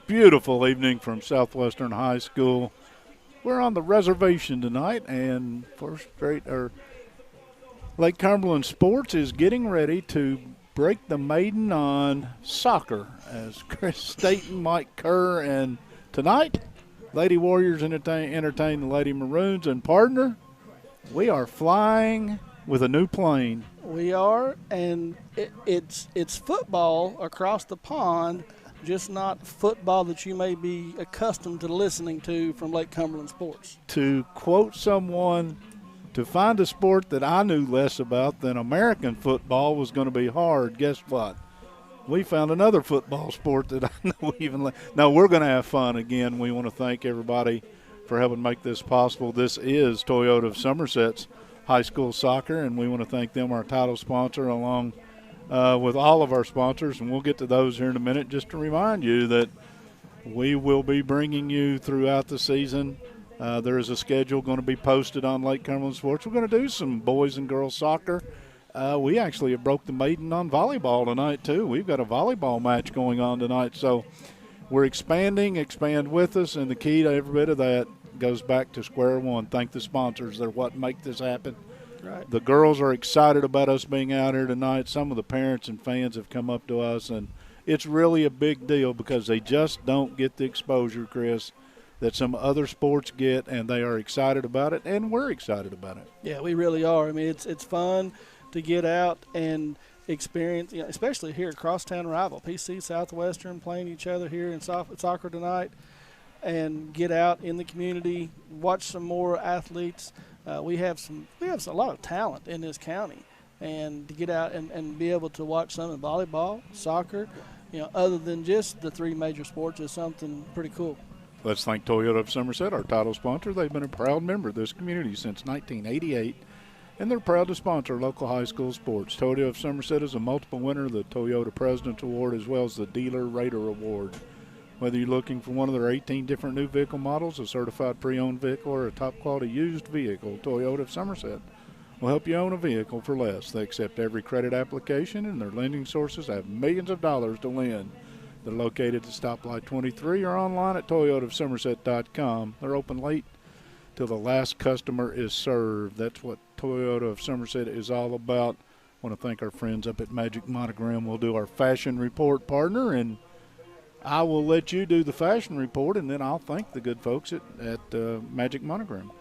beautiful evening from Southwestern High School. We're on the reservation tonight, and Lake Cumberland Sports is getting ready to break the maiden on soccer as Chris Staten, Mike Kerr, and tonight, Lady Warriors entertain the Lady Maroons. And partner, we are flying with a new plane. We are, and it's football across the pond, just not football that you may be accustomed to listening to from Lake Cumberland Sports. To quote someone, to find a sport that I knew less about than American football was going to be hard. Guess what? We found another football sport that I know even less. No, we're going to have fun again. We want to thank everybody for helping make this possible. This is Toyota of Somerset's high school soccer, and we want to thank them, our title sponsor, along with all of our sponsors, and we'll get to those here in a minute. Just to remind you that we will be bringing you throughout the season. There is a schedule going to be posted on Lake Cumberland Sports. We're going to do some boys and girls soccer. We actually have broke the maiden on volleyball tonight, too. We've got a volleyball match going on tonight. So we're expanding, expand with us, and the key to every bit of that goes back to square one. Thank the sponsors. They're what make this happen. Right. The girls are excited about us being out here tonight. Some of the parents and fans have come up to us, and it's really a big deal because they just don't get the exposure, Chris, that some other sports get, and they are excited about it, and we're excited about it. Yeah, we really are. I mean, it's fun to get out and experience, especially here at Crosstown Rival. PC Southwestern playing each other here in soccer tonight, and get out in the community, watch some more athletes. We have a lot of talent in this county, and to get out and be able to watch some in volleyball, soccer, other than just the three major sports is something pretty cool. Let's thank Toyota of Somerset, our title sponsor. They've been a proud member of this community since 1988, and they're proud to sponsor local high school sports. Toyota of Somerset is a multiple winner of the Toyota President's Award as well as the Dealer Rater Award. Whether you're looking for one of their 18 different new vehicle models, a certified pre-owned vehicle, or a top-quality used vehicle, Toyota of Somerset will help you own a vehicle for less. They accept every credit application, and their lending sources have millions of dollars to lend. They're located at Stoplight 23 or online at toyotaofsomerset.com. They're open late till the last customer is served. That's what Toyota of Somerset is all about. I want to thank our friends up at Magic Monogram. We'll do our fashion report, partner, and I will let you do the fashion report, and then I'll thank the good folks at Magic Monogram.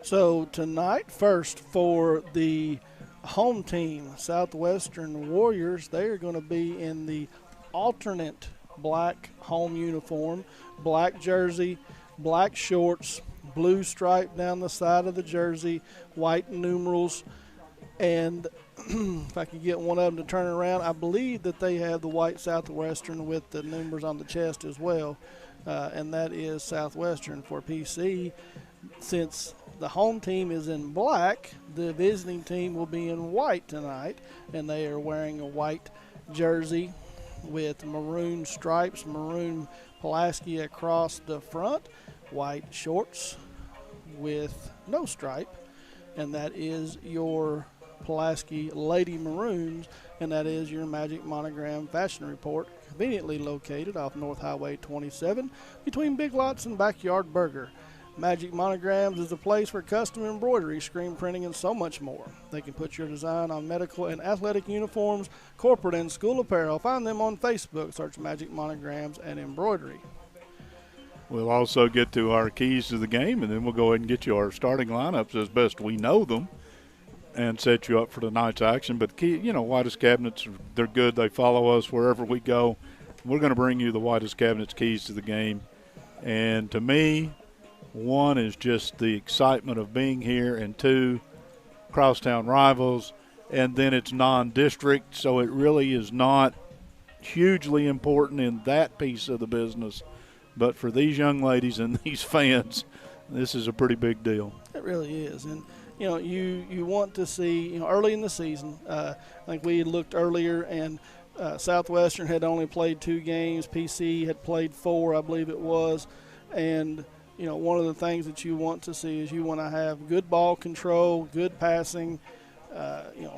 So tonight, first for the home team, Southwestern Warriors, they are going to be in the alternate black home uniform, black jersey, black shorts, blue stripe down the side of the jersey, white numerals, and if I could get one of them to turn around, I believe that they have the white Southwestern with the numbers on the chest as well, and that is Southwestern for PC. Since the home team is in black, the visiting team will be in white tonight, and they are wearing a white jersey with maroon stripes, maroon Pulaski across the front, white shorts with no stripe, and that is your Pulaski Lady Maroons, and that is your Magic Monogram Fashion Report, conveniently located off North Highway 27 between Big Lots and Backyard Burger. Magic Monograms is a place for custom embroidery, screen printing, and so much more. They can put your design on medical and athletic uniforms, corporate and school apparel. Find them on Facebook. Search Magic Monograms and Embroidery. We'll also get to our keys to the game, and then we'll go ahead and get you our starting lineups as best we know them and set you up for tonight's action. But, Whitest Cabinets, they're good. They follow us wherever we go. We're going to bring you the Whitest Cabinets keys to the game. And to me, one is just the excitement of being here, and two, crosstown rivals, and then it's non-district, so it really is not hugely important in that piece of the business. But for these young ladies and these fans, this is a pretty big deal. It really is. And, you want to see, early in the season, I think we looked earlier, and Southwestern had only played 2 games. PC had played 4, I believe it was. And one of the things that you want to see is you want to have good ball control, good passing,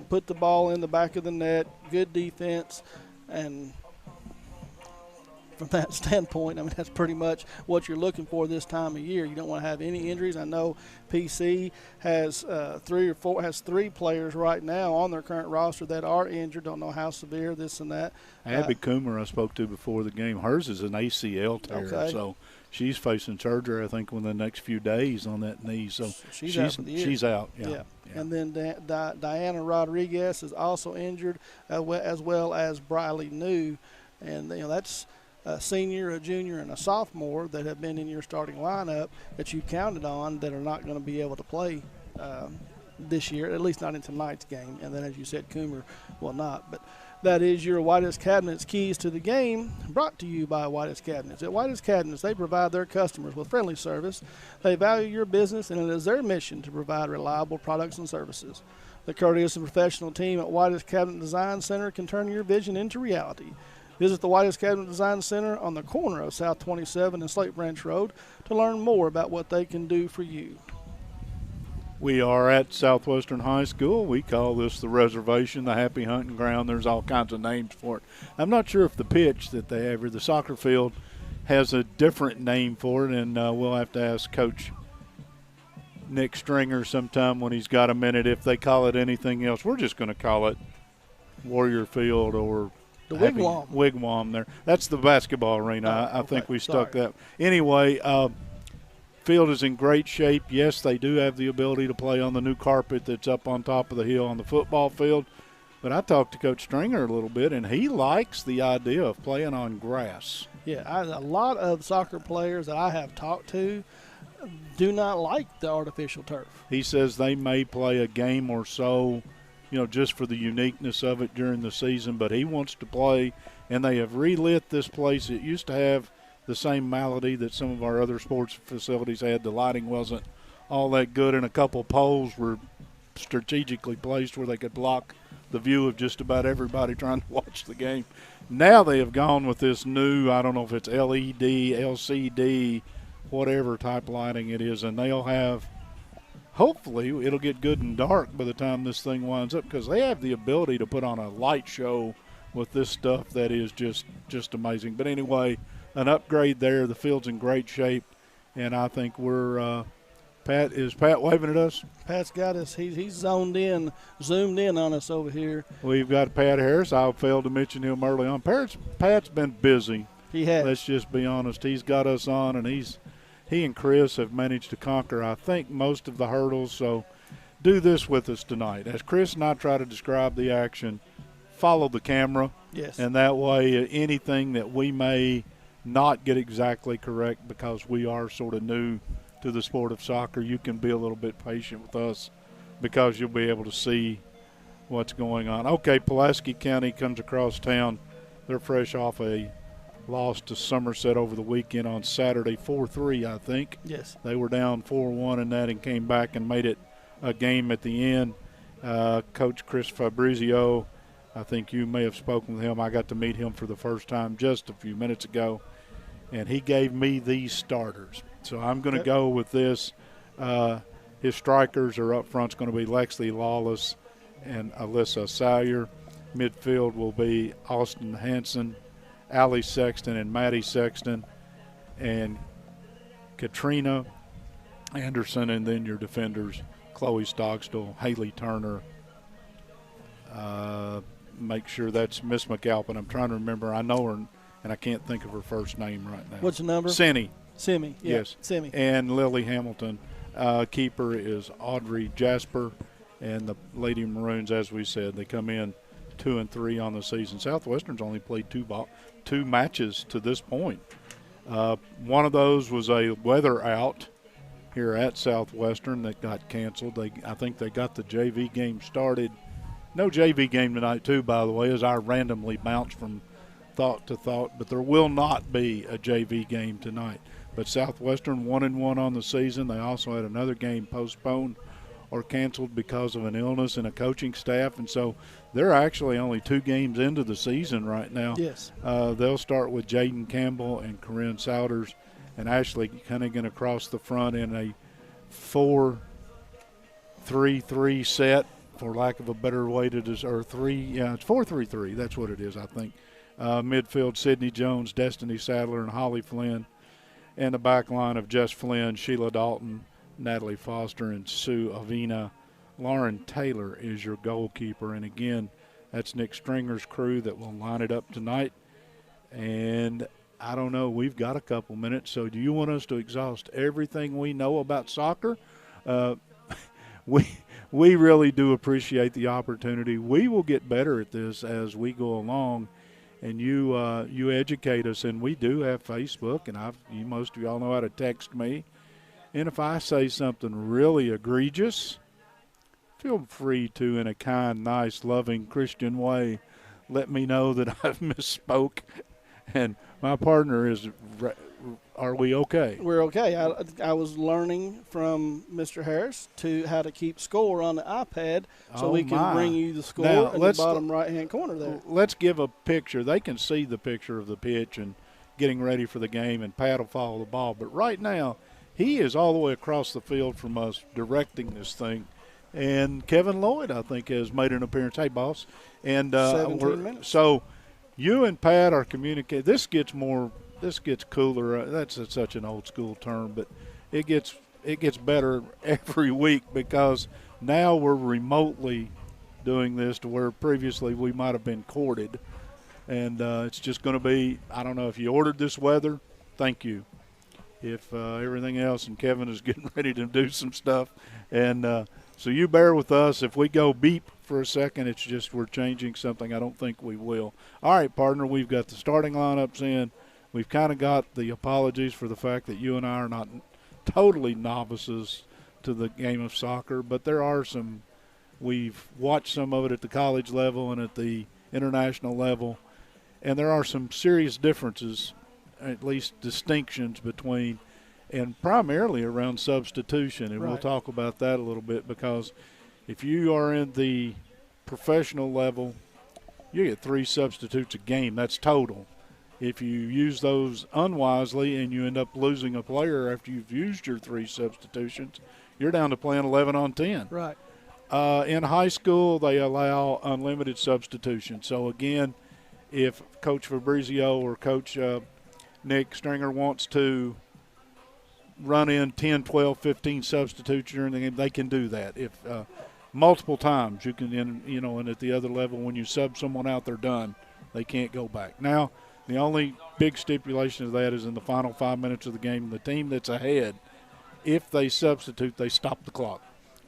put the ball in the back of the net, good defense, and from that standpoint. I mean, that's pretty much what you're looking for this time of year. You don't want to have any injuries. I know PC has 3 players right now on their current roster that are injured. Don't know how severe, this and that. Abby Coomer I spoke to before the game. Hers is an ACL tear, Okay. so she's facing surgery, I think, within the next few days on that knee. So she's out for the year. She's out, yeah. And then Diana Rodriguez is also injured, as well as Briley New. And, that's a senior, a junior, and a sophomore that have been in your starting lineup that you counted on that are not going to be able to play this year, at least not in tonight's game. And then, as you said, Coomer will not. But that is your White's Cabinets keys to the game, brought to you by White's Cabinets. At White's Cabinets, they provide their customers with friendly service. They value your business, and it is their mission to provide reliable products and services. The courteous and professional team at White's Cabinet Design Center can turn your vision into reality. Visit the White's Cabinet Design Center on the corner of South 27 and Slate Branch Road to learn more about what they can do for you. We are at Southwestern High School. We call this the reservation, the happy hunting ground. There's all kinds of names for it. I'm not sure if the pitch that they have here, the soccer field, has a different name for it, and we'll have to ask Coach Nick Stringer sometime when he's got a minute if they call it anything else. We're just going to call it Warrior Field or the Wigwam. Wigwam there. That's the basketball arena. I think we stuck that. Anyway, field is in great shape. Yes, they do have the ability to play on the new carpet that's up on top of the hill on the football field. But I talked to Coach Stringer a little bit, and he likes the idea of playing on grass. Yeah, a lot of soccer players that I have talked to do not like the artificial turf. He says they may play a game or so, just for the uniqueness of it during the season, but he wants to play, and they have relit this place. It used to have the same malady that some of our other sports facilities had. The lighting wasn't all that good, and a couple poles were strategically placed where they could block the view of just about everybody trying to watch the game. Now they have gone with this new, I don't know if it's LED, LCD, whatever type lighting it is, and they'll have, hopefully it'll get good and dark by the time this thing winds up, because they have the ability to put on a light show with this stuff that is just amazing. But anyway, an upgrade there. The field's in great shape, and I think we're Pat, is Pat waving at us? Pat's got us. He's zoomed in on us over here. We've got Pat Harris. I failed to mention him early on. Pat's been busy. He has. Let's just be honest. He's got us on, and he and Chris have managed to conquer, I think, most of the hurdles. So do this with us tonight. As Chris and I try to describe the action, follow the camera. Yes. And that way anything that we may not get exactly correct because we are sort of new to the sport of soccer, you can be a little bit patient with us because you'll be able to see what's going on. Okay, Pulaski County comes across town. They're fresh off a loss to Somerset over the weekend on Saturday, 4-3, I think. Yes. They were down 4-1 in that and came back and made it a game at the end. Coach Chris Fabrizio, I think you may have spoken with him. I got to meet him for the first time just a few minutes ago, and he gave me these starters. So I'm going to go with this. His strikers are up front. It's going to be Lexley Lawless and Alyssa Salyer. Midfield will be Austin Hansen, Allie Sexton, and Maddie Sexton, and Katrina Anderson, and then your defenders, Chloe Stockstill, Haley Turner. Make sure that's Miss McAlpin. I'm trying to remember. I know her, and I can't think of her first name right now. What's the number? Simi. Simi. Yeah. Yes. Simi. And Lily Hamilton. Keeper is Audrey Jasper, and the Lady Maroons, as we said, they come in 2-3 on the season. Southwestern's only played two matches to this point. One of those was a weather out here at Southwestern that got canceled. I think they got the JV game started. No JV game tonight, too, by the way, as I randomly bounce from thought to thought. But there will not be a JV game tonight. But Southwestern 1-1 on the season. They also had another game postponed or canceled because of an illness in a coaching staff. And so they're actually only 2 games into the season right now. Yes. They'll start with Jaden Campbell and Corinne Souders and Ashley Cunningham across the front in a 4-3-3 set, for lack of a better way to – or 3 – yeah, it's 4-3-3. That's what it is, I think. Midfield, Sydney Jones, Destiny Sadler, and Holly Flynn. And the back line of Jess Flynn, Sheila Dalton, Natalie Foster, and Sue Avina. Lauren Taylor is your goalkeeper. And again, that's Nick Stringer's crew that will line it up tonight. And I don't know, we've got a couple minutes, so do you want us to exhaust everything we know about soccer? We really do appreciate the opportunity. We will get better at this as we go along, and you educate us. And we do have Facebook, and most of y'all know how to text me. And if I say something really egregious, feel free to, in a kind, nice, loving, Christian way, let me know that I've misspoke. And my partner is, are we okay? We're okay. I was learning from Mr. Harris how to keep score on the iPad, so we can bring you the score now, in the bottom right-hand corner there. Let's give a picture. They can see the picture of the pitch and getting ready for the game, and Pat will follow the ball. But right now, he is all the way across the field from us directing this thing. And Kevin Lloyd, I think, has made an appearance. Hey, boss. And 17 minutes. So you and Pat are communicating. This gets cooler. That's such an old school term, but it gets better every week because now we're remotely doing this to where previously we might have been courted. And it's just going to be, I don't know if you ordered this weather, thank you. If everything else, and Kevin is getting ready to do some stuff. And so you bear with us. If we go beep for a second, it's just we're changing something. I don't think we will. All right, partner, we've got the starting lineups in. We've kind of got the apologies for the fact that you and I are not totally novices to the game of soccer, but there are some – we've watched some of it at the college level and at the international level, and there are some serious differences, at least distinctions between – and primarily around substitution, and we'll talk about that a little bit because if you are in the professional level, you get 3 substitutes a game. That's total. If you use those unwisely and you end up losing a player after you've used your 3 substitutions, you're down to playing 11 on 10. Right. In high school, they allow unlimited substitution. So, again, if Coach Fabrizio or Coach Nick Stringer wants to run in 10, 12, 15 substitutes during the game, they can do that. If multiple times you can, and at the other level, when you sub someone out, they're done. They can't go back. Now, the only big stipulation of that is in the final 5 minutes of the game, the team that's ahead, if they substitute, they stop the clock.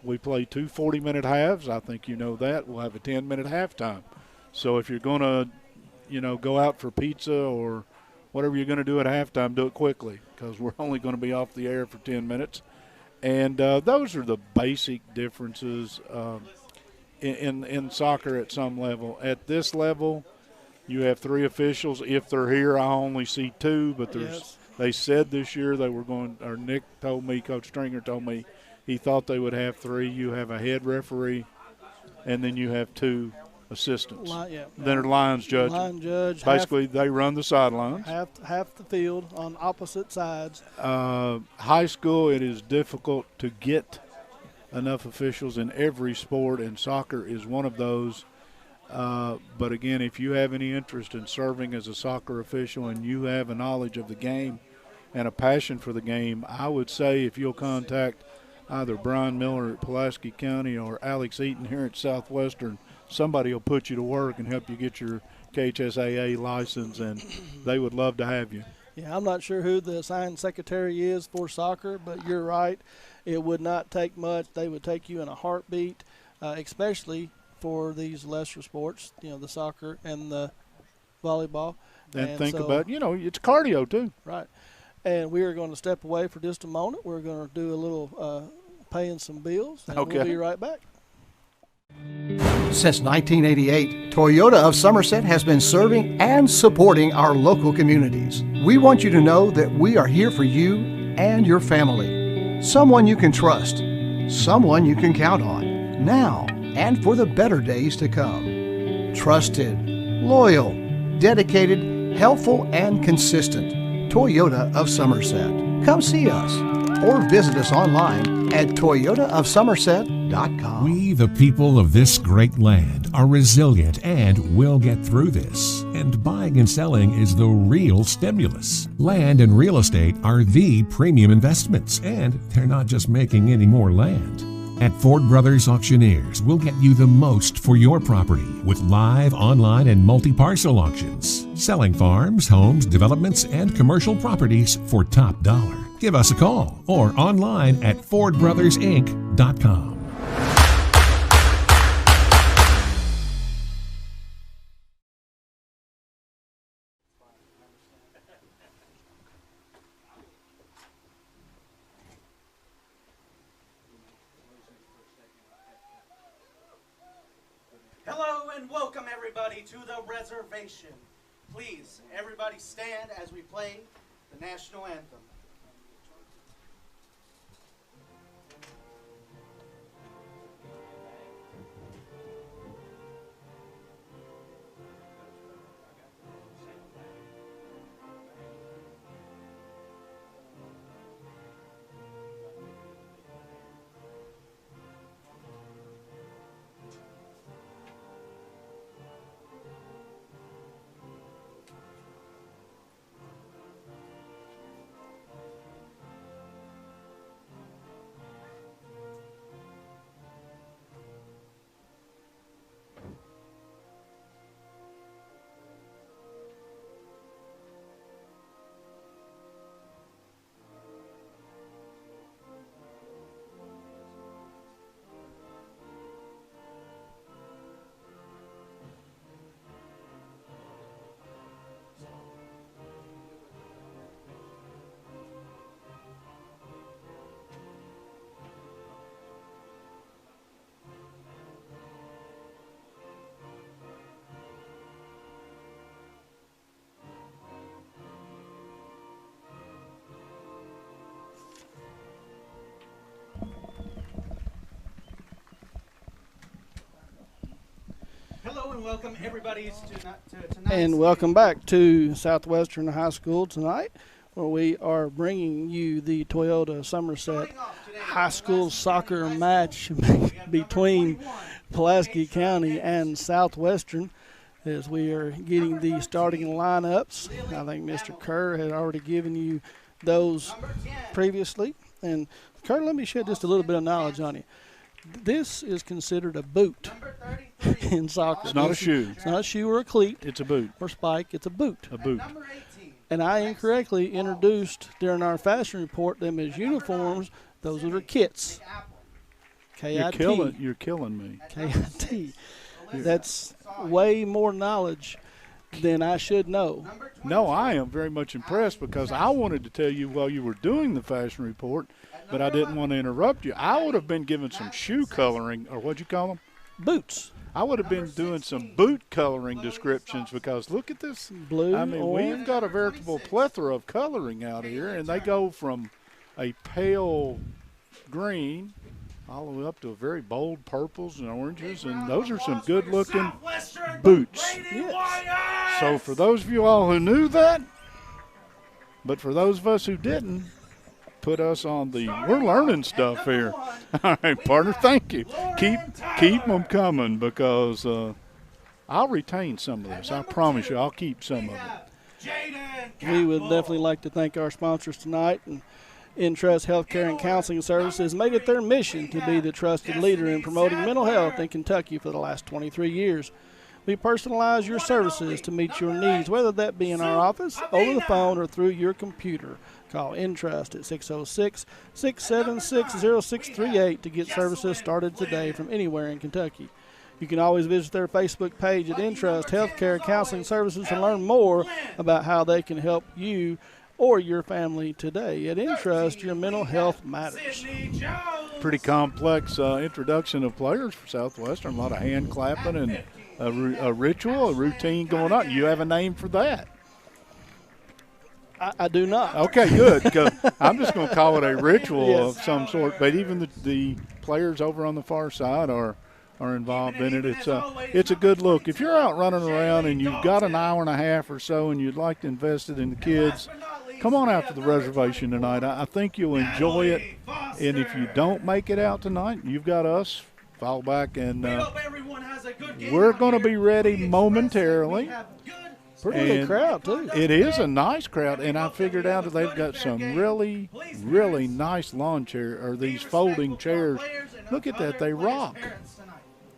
We play 2 40-minute halves. I think you know that. We'll have a 10-minute halftime. So if you're going to, go out for pizza or whatever you're going to do at halftime, do it quickly because we're only going to be off the air for 10 minutes. And those are the basic differences in soccer at some level. At this level, you have 3 officials. If they're here, I only see 2, but they said this year they were going – or Nick told me, Coach Stringer told me, he thought they would have 3. You have a head referee, and then you have 2 assistants. Then are lines judges. Line judge. Basically, they run the sidelines. Half the field on opposite sides. High school, it is difficult to get enough officials in every sport, and soccer is one of those. But, again, if you have any interest in serving as a soccer official and you have a knowledge of the game and a passion for the game, I would say if you'll contact either Brian Miller at Pulaski County or Alex Eaton here at Southwestern, somebody will put you to work and help you get your KHSAA license, and they would love to have you. Yeah, I'm not sure who the assigned secretary is for soccer, but you're right. It would not take much. They would take you in a heartbeat, especially for these lesser sports, the soccer and the volleyball. And think about, it's cardio too. Right. And we are going to step away for just a moment. We're going to do a little paying some bills, and we'll be right back. Since 1988, Toyota of Somerset has been serving and supporting our local communities. We want you to know that we are here for you and your family. Someone you can trust, someone you can count on, now and for the better days to come. Trusted, loyal, dedicated, helpful, and consistent. Toyota of Somerset. Come see us or visit us online at toyotaofsomerset.com. We, the people of this great land, are resilient and will get through this. and buying and selling is the real stimulus. Land and real estate are the premium investments, and they're not just making any more land. At Ford Brothers Auctioneers, we'll get you the most for your property with live, online, and multi-parcel auctions. Selling farms, homes, developments, and commercial properties for top dollar. Give us a call or online at FordBrothersInc.com. Hello and welcome everybody to the reservation. Please, everybody stand as we play the national anthem. Hello and welcome everybody to tonight's And welcome back to Southwestern High School tonight, where we are bringing you the Toyota Somerset High School soccer match between Pulaski County and Southwestern, as we are getting the starting lineups. I think Mr. Kerr had already given you those previously. And Kerr, let me shed just a little bit of knowledge on you. This is considered a boot in soccer. It's not a shoe. It's not a shoe or a cleat. It's a boot. Or spike. It's a boot. A boot. And I incorrectly introduced during our fashion report them as uniforms. Those are kits. K-I-T. You're killing me. K-I-T. That's way more knowledge than I should know. No, I am very much impressed because I wanted to tell you while you were doing the fashion report, but I didn't want to interrupt you. I would have been given some shoe coloring, or what'd you call them? Boots. I would have been doing some boot coloring descriptions because look at this. Blue, I mean, orange. we've got a veritable plethora of coloring out here, and they go from a pale green all the way up to very bold purples and oranges, and those are some good-looking boots. Yes. So for those of you all who knew that, but for those of us who didn't, put us on the, we're learning stuff here. All right, partner, thank you. Keep them coming because I'll retain some of this. I promise you, I'll keep some of it. We would definitely like to thank our sponsors tonight. And Intrust Healthcare and Counseling Services made it their mission to be the trusted leader in promoting mental health in Kentucky for the last 23 years. We personalize your services to meet your needs, whether that be in our office, over the phone, or through your computer. Call Intrust at 606-676-0638 to get services started today from anywhere in Kentucky. You can always visit their Facebook page at Intrust Healthcare Counseling Services to learn more about how they can help you or your family today. At Intrust, your mental health matters. Pretty complex introduction of players for Southwestern. A lot of hand clapping and a ritual, a routine going on. You have a name for that? I do not. Okay, good. 'Cause I'm just going to call it a ritual of some sort. But even the players over on the far side are involved in it. It's a good look. If you're out running around and you've got an hour and a half or so and you'd like to invest it in the kids, come on out to the reservation tonight. I think you'll enjoy it. And if you don't make it out tonight, you've got us. Fall back and we're going to be ready momentarily Pretty good And crowd, too. It is a nice crowd, and I figured out that they've got some really, really nice lawn chair or these folding chairs. Look at that, they rock.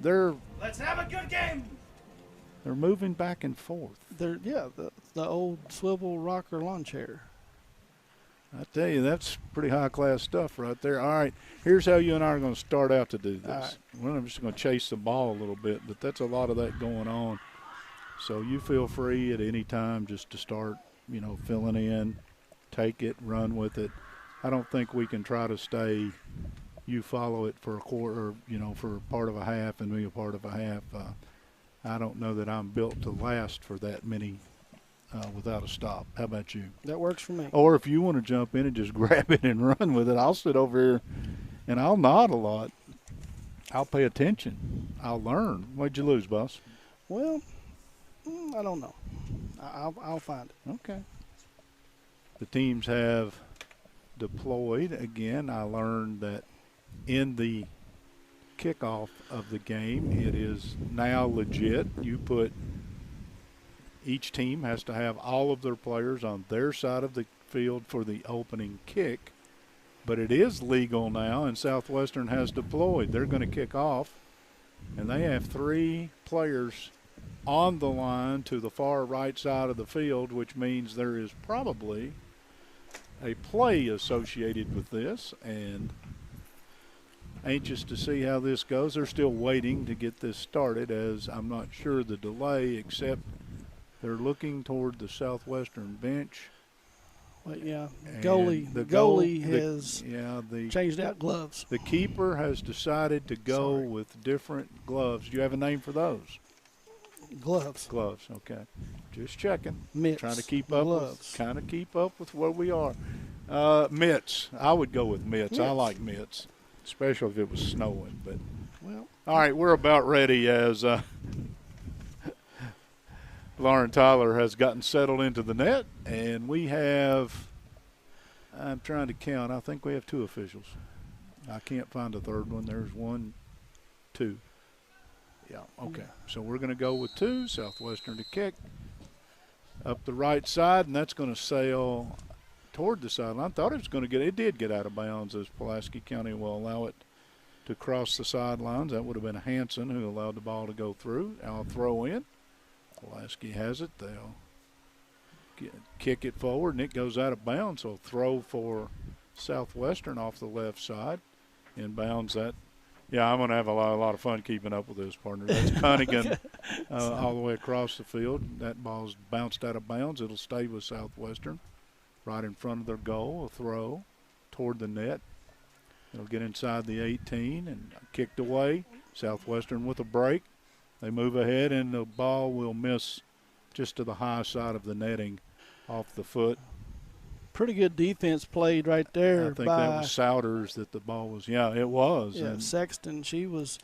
They're Let's have a good game. they're moving back and forth. The old swivel rocker lawn chair. I tell you, that's pretty high class stuff right there. All right, here's how you and I are going to start out to do this. All right. Well, I'm just going to chase the ball a little bit, but that's a lot of that going on. So you feel free at any time just to start, filling in, take it, run with it. I don't think we can try to stay. You follow it for a quarter, for part of a half, and me a part of a half. I don't know that I'm built to last for that many without a stop. How about you? That works for me. Or if you want to jump in and just grab it and run with it, I'll sit over here and I'll nod a lot. I'll pay attention. I'll learn. What'd you lose, boss? Well, I don't know. I'll find it. Okay. The teams have deployed. Again, I learned that in the kickoff of the game, it is now legit. Each team has to have all of their players on their side of the field for the opening kick. But it is legal now, and Southwestern has deployed. They're going to kick off, and they have 3 players on the line to the far right side of the field, which means there is probably a play associated with this, and anxious to see how this goes. They're still waiting to get this started, as I'm not sure the delay, except they're looking toward the Southwestern bench. But yeah, And the goalie has changed out gloves. The keeper has decided to go with different gloves. Do you have a name for those? Gloves. Gloves, okay. Just checking. Mitts. Trying to keep up with where we are. Mitts. I would go with mitts. I like mitts, especially if it was snowing. But all right, we're about ready as Lauren Tyler has gotten settled into the net, and we have, I'm trying to count, I think we have 2 officials. I can't find a third one. There's 1, 2. Yeah, okay. So we're going to go with 2, Southwestern to kick up the right side, and that's going to sail toward the sideline. I thought it did get out of bounds, as Pulaski County will allow it to cross the sidelines. That would have been Hanson who allowed the ball to go through. I'll throw in. Pulaski has it. They'll kick it forward, and it goes out of bounds. So throw for Southwestern off the left side. Inbounds that. Yeah, I'm going to have a lot of fun keeping up with this, partner. That's Cunningham all the way across the field. That ball's bounced out of bounds. It'll stay with Southwestern right in front of their goal. A throw toward the net. It'll get inside the 18 and kicked away. Southwestern with a break. They move ahead, and the ball will miss just to the high side of the netting off the foot. Pretty good defense played right there. I think that was Souders that the ball was. Yeah, it was. Yeah, and Sexton, she was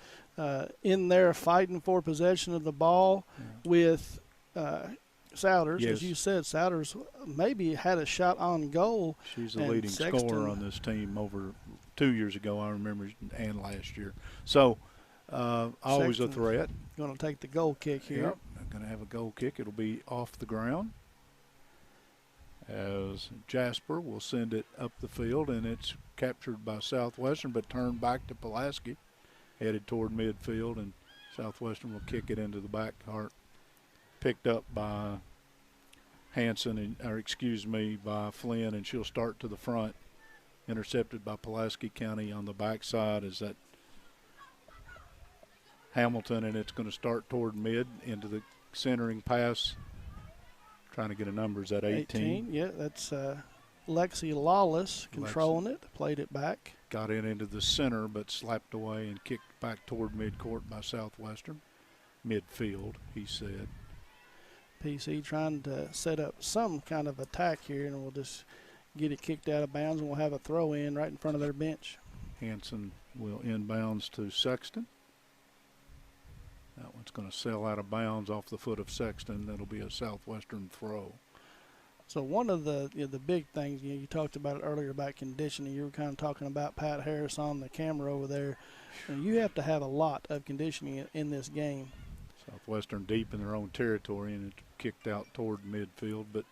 in there fighting for possession of the ball with Souders. Yes. As you said, Souders maybe had a shot on goal. She's the leading scorer on this team over 2 years ago, I remember, and last year. So always a threat. Going to take the goal kick here. Yep, I'm going to have a goal kick. It'll be off the ground, as Jasper will send it up the field, and it's captured by Southwestern but turned back to Pulaski, headed toward midfield, and Southwestern will kick it into the back part. Picked up by Hanson, by Flynn, and she'll start to the front. Intercepted by Pulaski County on the backside is that Hamilton, and it's going to start toward mid into the centering pass. Trying to get a number. Is that 18? Yeah, that's Lexi Lawless controlling it. Played it back. Got it into the center, but slapped away and kicked back toward midcourt by Southwestern. Midfield, he said. PC trying to set up some kind of attack here, and we'll just get it kicked out of bounds, and we'll have a throw in right in front of their bench. Hanson will inbounds to Sexton. That one's going to sail out of bounds off the foot of Sexton. That'll be a Southwestern throw. So one of the big things, you talked about it earlier about conditioning. You were kind of talking about Pat Harris on the camera over there. And you have to have a lot of conditioning in this game. Southwestern deep in their own territory, and it's kicked out toward midfield, but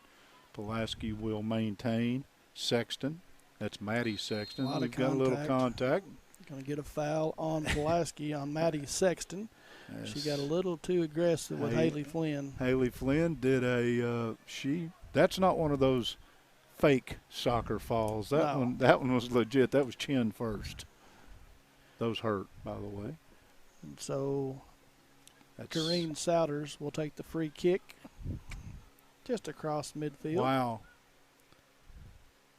Pulaski will maintain. Sexton, that's Maddie Sexton. We've got a little contact. Going to get a foul on Pulaski on Maddie Sexton. Yes. She got a little too aggressive with Haley Flynn. Haley Flynn did that's not one of those fake soccer falls. That one was legit. That was chin first. Those hurt, by the way. And so Kareen Souders will take the free kick just across midfield. Wow.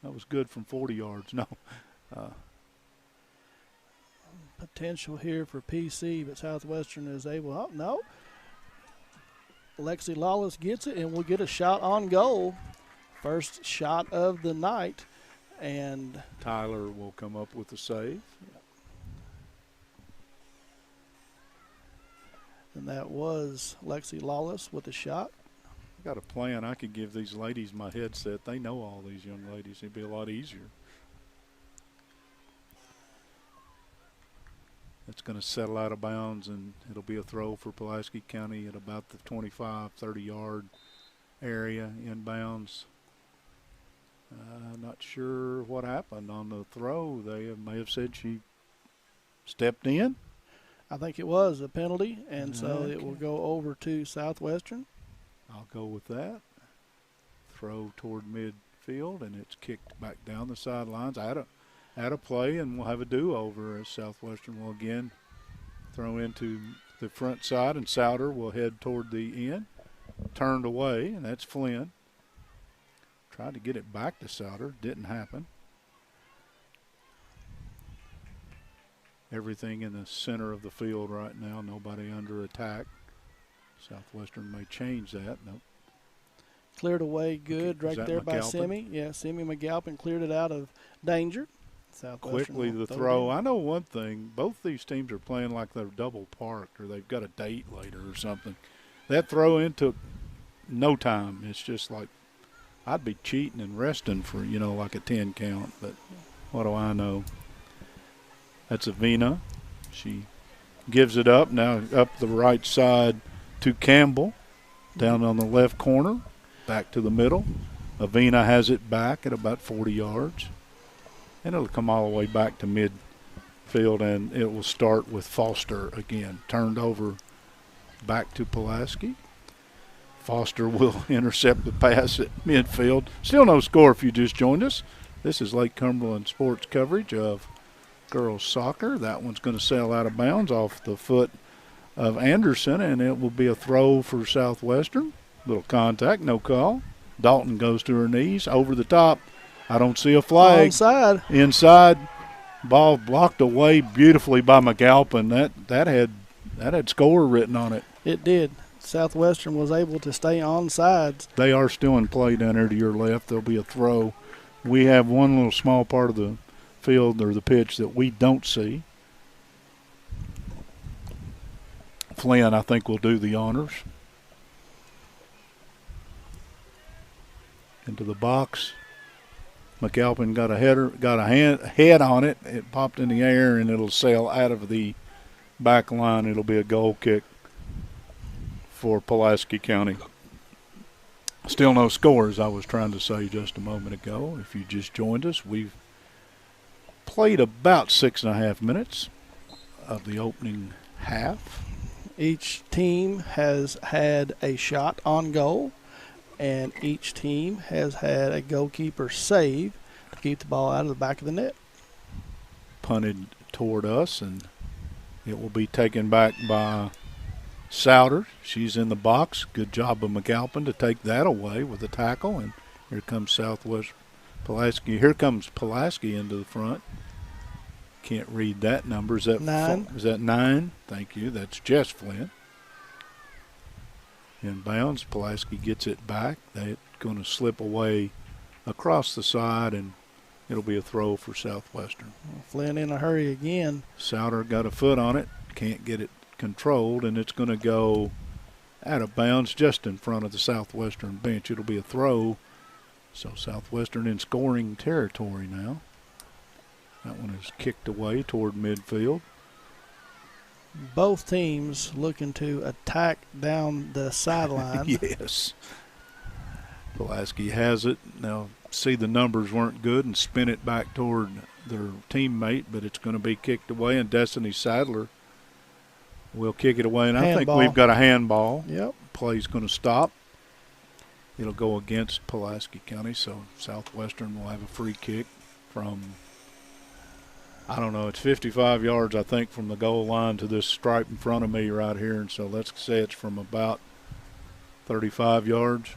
That was good from 40 yards. No. Potential here for PC, but Southwestern is able. Oh, no. Lexi Lawless gets it, and we'll get a shot on goal. First shot of the night. And Tyler will come up with the save. And that was Lexi Lawless with a shot. I got a plan. I could give these ladies my headset. They know all these young ladies. It'd be a lot easier. It's going to settle out of bounds, and it'll be a throw for Pulaski County at about the 25, 30-yard area inbounds. Not sure what happened on the throw. They may have said she stepped in. I think it was a penalty, and so it will go over to Southwestern. I'll go with that. Throw toward midfield, and it's kicked back down the sidelines. Out of play, and we'll have a do-over as Southwestern will again throw into the front side, and Souter will head toward the end. Turned away, and that's Flynn. Tried to get it back to Souter. Didn't happen. Everything in the center of the field right now. Nobody under attack. Southwestern may change that. Nope. Cleared away good right there by Simi. Yeah, Simi McAlpin cleared it out of danger. Quickly the throw. I know one thing. Both these teams are playing like they're double parked or they've got a date later or something. That throw in took no time. It's just like I'd be cheating and resting for, like a 10 count. But what do I know? That's Avina. She gives it up. Now up the right side to Campbell. Down on the left corner. Back to the middle. Avina has it back at about 40 yards. And it'll come all the way back to midfield, and it will start with Foster again. Turned over back to Pulaski. Foster will intercept the pass at midfield. Still no score if you just joined us. This is Lake Cumberland sports coverage of girls soccer. That one's going to sail out of bounds off the foot of Anderson, and it will be a throw for Southwestern. Little contact, no call. Dalton goes to her knees, over the top. I don't see a flag. Inside. Ball blocked away beautifully by McAlpin. That had score written on it. It did. Southwestern was able to stay on sides. They are still in play down there to your left. There'll be a throw. We have one little small part of the field or the pitch that we don't see. Flynn, I think, will do the honors. Into the box. McAlpin got a head on it. It popped in the air, and it'll sail out of the back line. It'll be a goal kick for Pulaski County. Still no scores, I was trying to say just a moment ago. If you just joined us, we've played about 6.5 minutes of the opening half. Each team has had a shot on goal, and each team has had a goalkeeper save to keep the ball out of the back of the net. Punted toward us, and it will be taken back by Souter. She's in the box. Good job of McAlpin to take that away with a tackle, and here comes Southwest Pulaski. Here comes Pulaski into the front. Can't read that number. Is that 9? Is that 9? Thank you. That's Jess Flynn. Inbounds. Pulaski gets it back. They're going to slip away across the side, and it'll be a throw for Southwestern. Flynn in a hurry again. Souter got a foot on it. Can't get it controlled, and it's going to go out of bounds just in front of the Southwestern bench. It'll be a throw. So Southwestern in scoring territory now. That one is kicked away toward midfield. Both teams looking to attack down the sideline. Yes. Pulaski has it. Now, see the numbers weren't good and spin it back toward their teammate, but it's going to be kicked away, and Destiny Sadler will kick it away. And I think Handball. we've got a handball. Yep. Play's going to stop. It'll go against Pulaski County, so Southwestern will have a free kick from, I don't know, it's 55 yards, I think, from the goal line to this stripe in front of me right here. And so let's say it's from about 35 yards,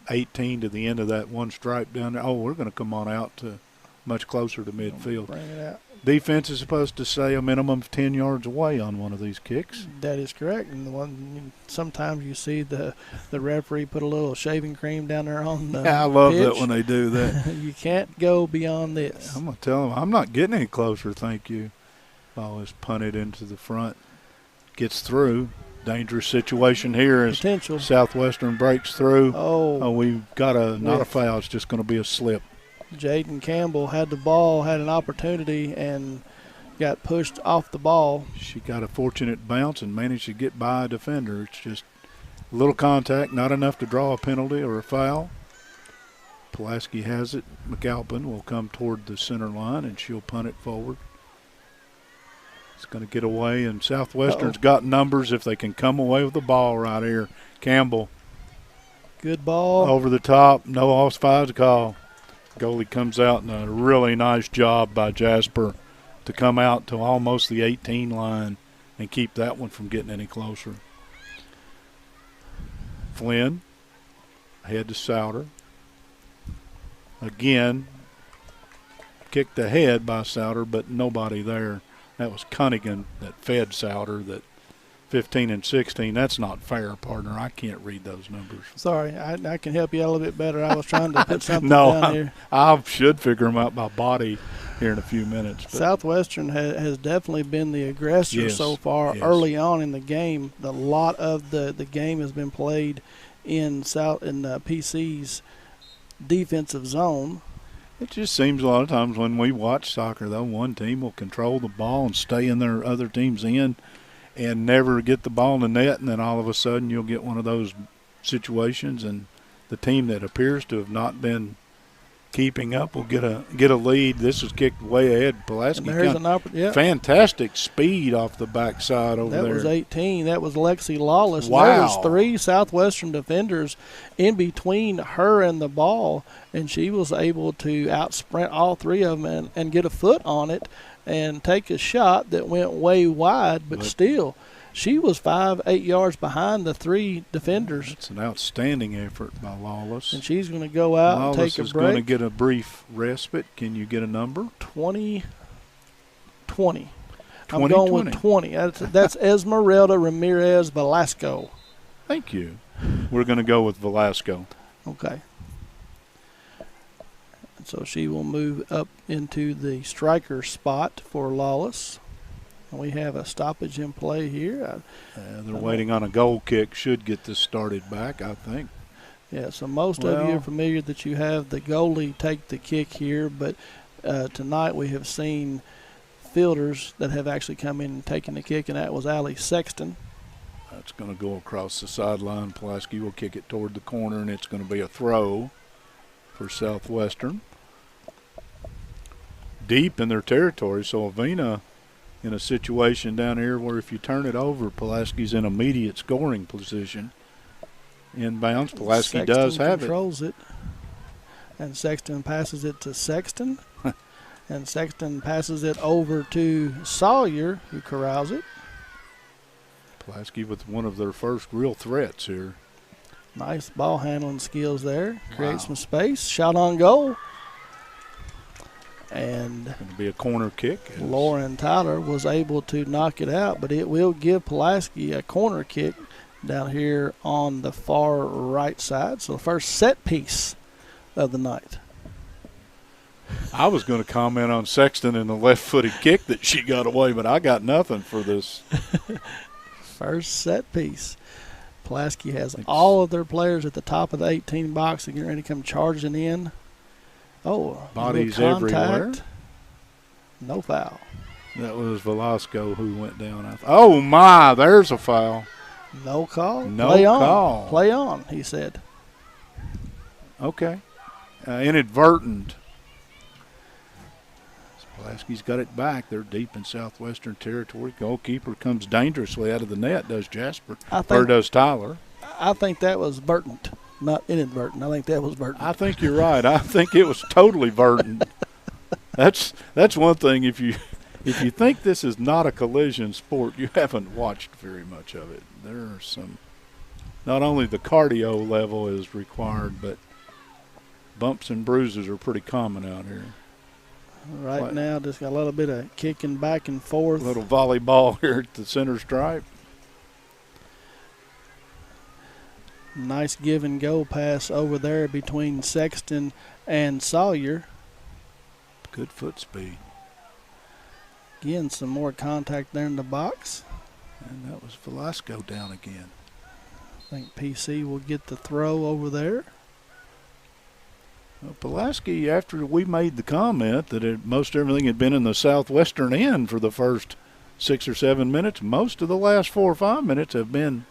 18 to the end of that one stripe down there. Oh, we're going to come on out to much closer to midfield. Bring it out. Defense is supposed to stay a minimum of 10 yards away on one of these kicks. That is correct. And the one sometimes you see the referee put a little shaving cream down there on the Yeah, I love pitch. that when they do that. You can't go beyond this. I'm going to tell them, I'm not getting any closer, thank you. Ball is punted into the front. Gets through. Dangerous situation here as Potential. Southwestern breaks through. Oh, We've got not a foul. It's just going to be a slip. Jaden Campbell had the ball, had an opportunity, and got pushed off the ball. She got a fortunate bounce and managed to get by a defender. It's just a little contact, not enough to draw a penalty or a foul. Pulaski has it. McAlpin will come toward the center line, and she'll punt it forward. It's going to get away, and Southwestern's got numbers if they can come away with the ball right here. Campbell. Good ball. Over the top, no offsides call. Goalie comes out, and a really nice job by Jasper to come out to almost the 18 line and keep that one from getting any closer. Flynn, ahead to Souter. Again, kicked ahead by Souter, but nobody there. That was Cunningham that fed Souter that 15 and 16. That's not fair, partner. I can't read those numbers. Sorry, I can help you out a little bit better. I was trying to put something No, down here. I should figure them out by body here in a few minutes. But Southwestern has definitely been the aggressor Yes, so far yes. early on in the game. A lot of the game has been played in PC's defensive zone. it just seems a lot of times when we watch soccer, though, one team will control the ball and stay in their other team's end and never get the ball in the net, and then all of a sudden you'll get one of those situations, and the team that appears to have not been keeping up will get a lead. This is kicked way ahead. Pulaski And there's County. an opportunity. Fantastic speed off the backside over That there. was 18. That was Lexi Lawless. Wow. There was 3 Southwestern defenders in between her and the ball, and she was able to out-sprint all 3 of them and get a foot on it and take a shot that went way wide, but still, she was 5-8 yards behind the 3 defenders. It's an outstanding effort by Lawless. And she's going to go out Lawless and take a is going to break. get a brief respite. Can you get a number? 20. I'm 20, going with 20. That's Esmeralda Ramirez Velasco. Thank you. We're going to go with Velasco. Okay. So she will move up into the striker spot for Lawless. We have a stoppage in play here. They're waiting on a goal kick. Should get this started back, I think. Yeah, so most of you are familiar that you have the goalie take the kick here, but tonight we have seen fielders that have actually come in and taken the kick, and that was Allie Sexton. That's going to go across the sideline. Pulaski will kick it toward the corner, and it's going to be a throw for Southwestern. Deep in their territory, so Avena in a situation down here where if you turn it over, Pulaski's in immediate scoring position. Inbounds, Pulaski Sexton does have controls it. And Sexton passes it to Sexton. And Sexton passes it over to Sawyer, who corrals it. Pulaski with one of their first real threats here. Nice ball handling skills there. Create Wow. some space. Shot on goal. And Going to be a corner kick. Lauren Tyler was able to knock it out, but it will give Pulaski a corner kick down here on the far right side. So the first set piece of the night. I was going to comment on Sexton and the left-footed kick that she got away, but I got nothing for this. First set piece. Pulaski has all of their players at the top of the 18 box and getting ready to come charging in. Oh, Bodies little contact. everywhere. No foul. That was Velasco who went down. Oh, my, there's a foul. No call. No Play on. call. Play on, he said. Okay. Inadvertent. Pulaski's got it back. They're deep in Southwestern territory. Goalkeeper comes dangerously out of the net, does Jasper. Or does Tyler. I think that was verdant, not inadvertent. I think that was verdant. I think you're right. I think it was totally verdant. That's one thing. If you think this is not a collision sport, you haven't watched very much of it. There are some. Not only the cardio level is required, but bumps and bruises are pretty common out here. Right now, just got a little bit of kicking back and forth. A little volleyball here at the center stripe. Nice give and go pass over there between Sexton and Sawyer. Good foot speed. Again, some more contact there in the box. And that was Velasco down again. I think PC will get the throw over there. Well, Pulaski, after we made the comment that most everything had been in the southwestern end for the first 6 or 7 minutes, most of the last 4 or 5 minutes have been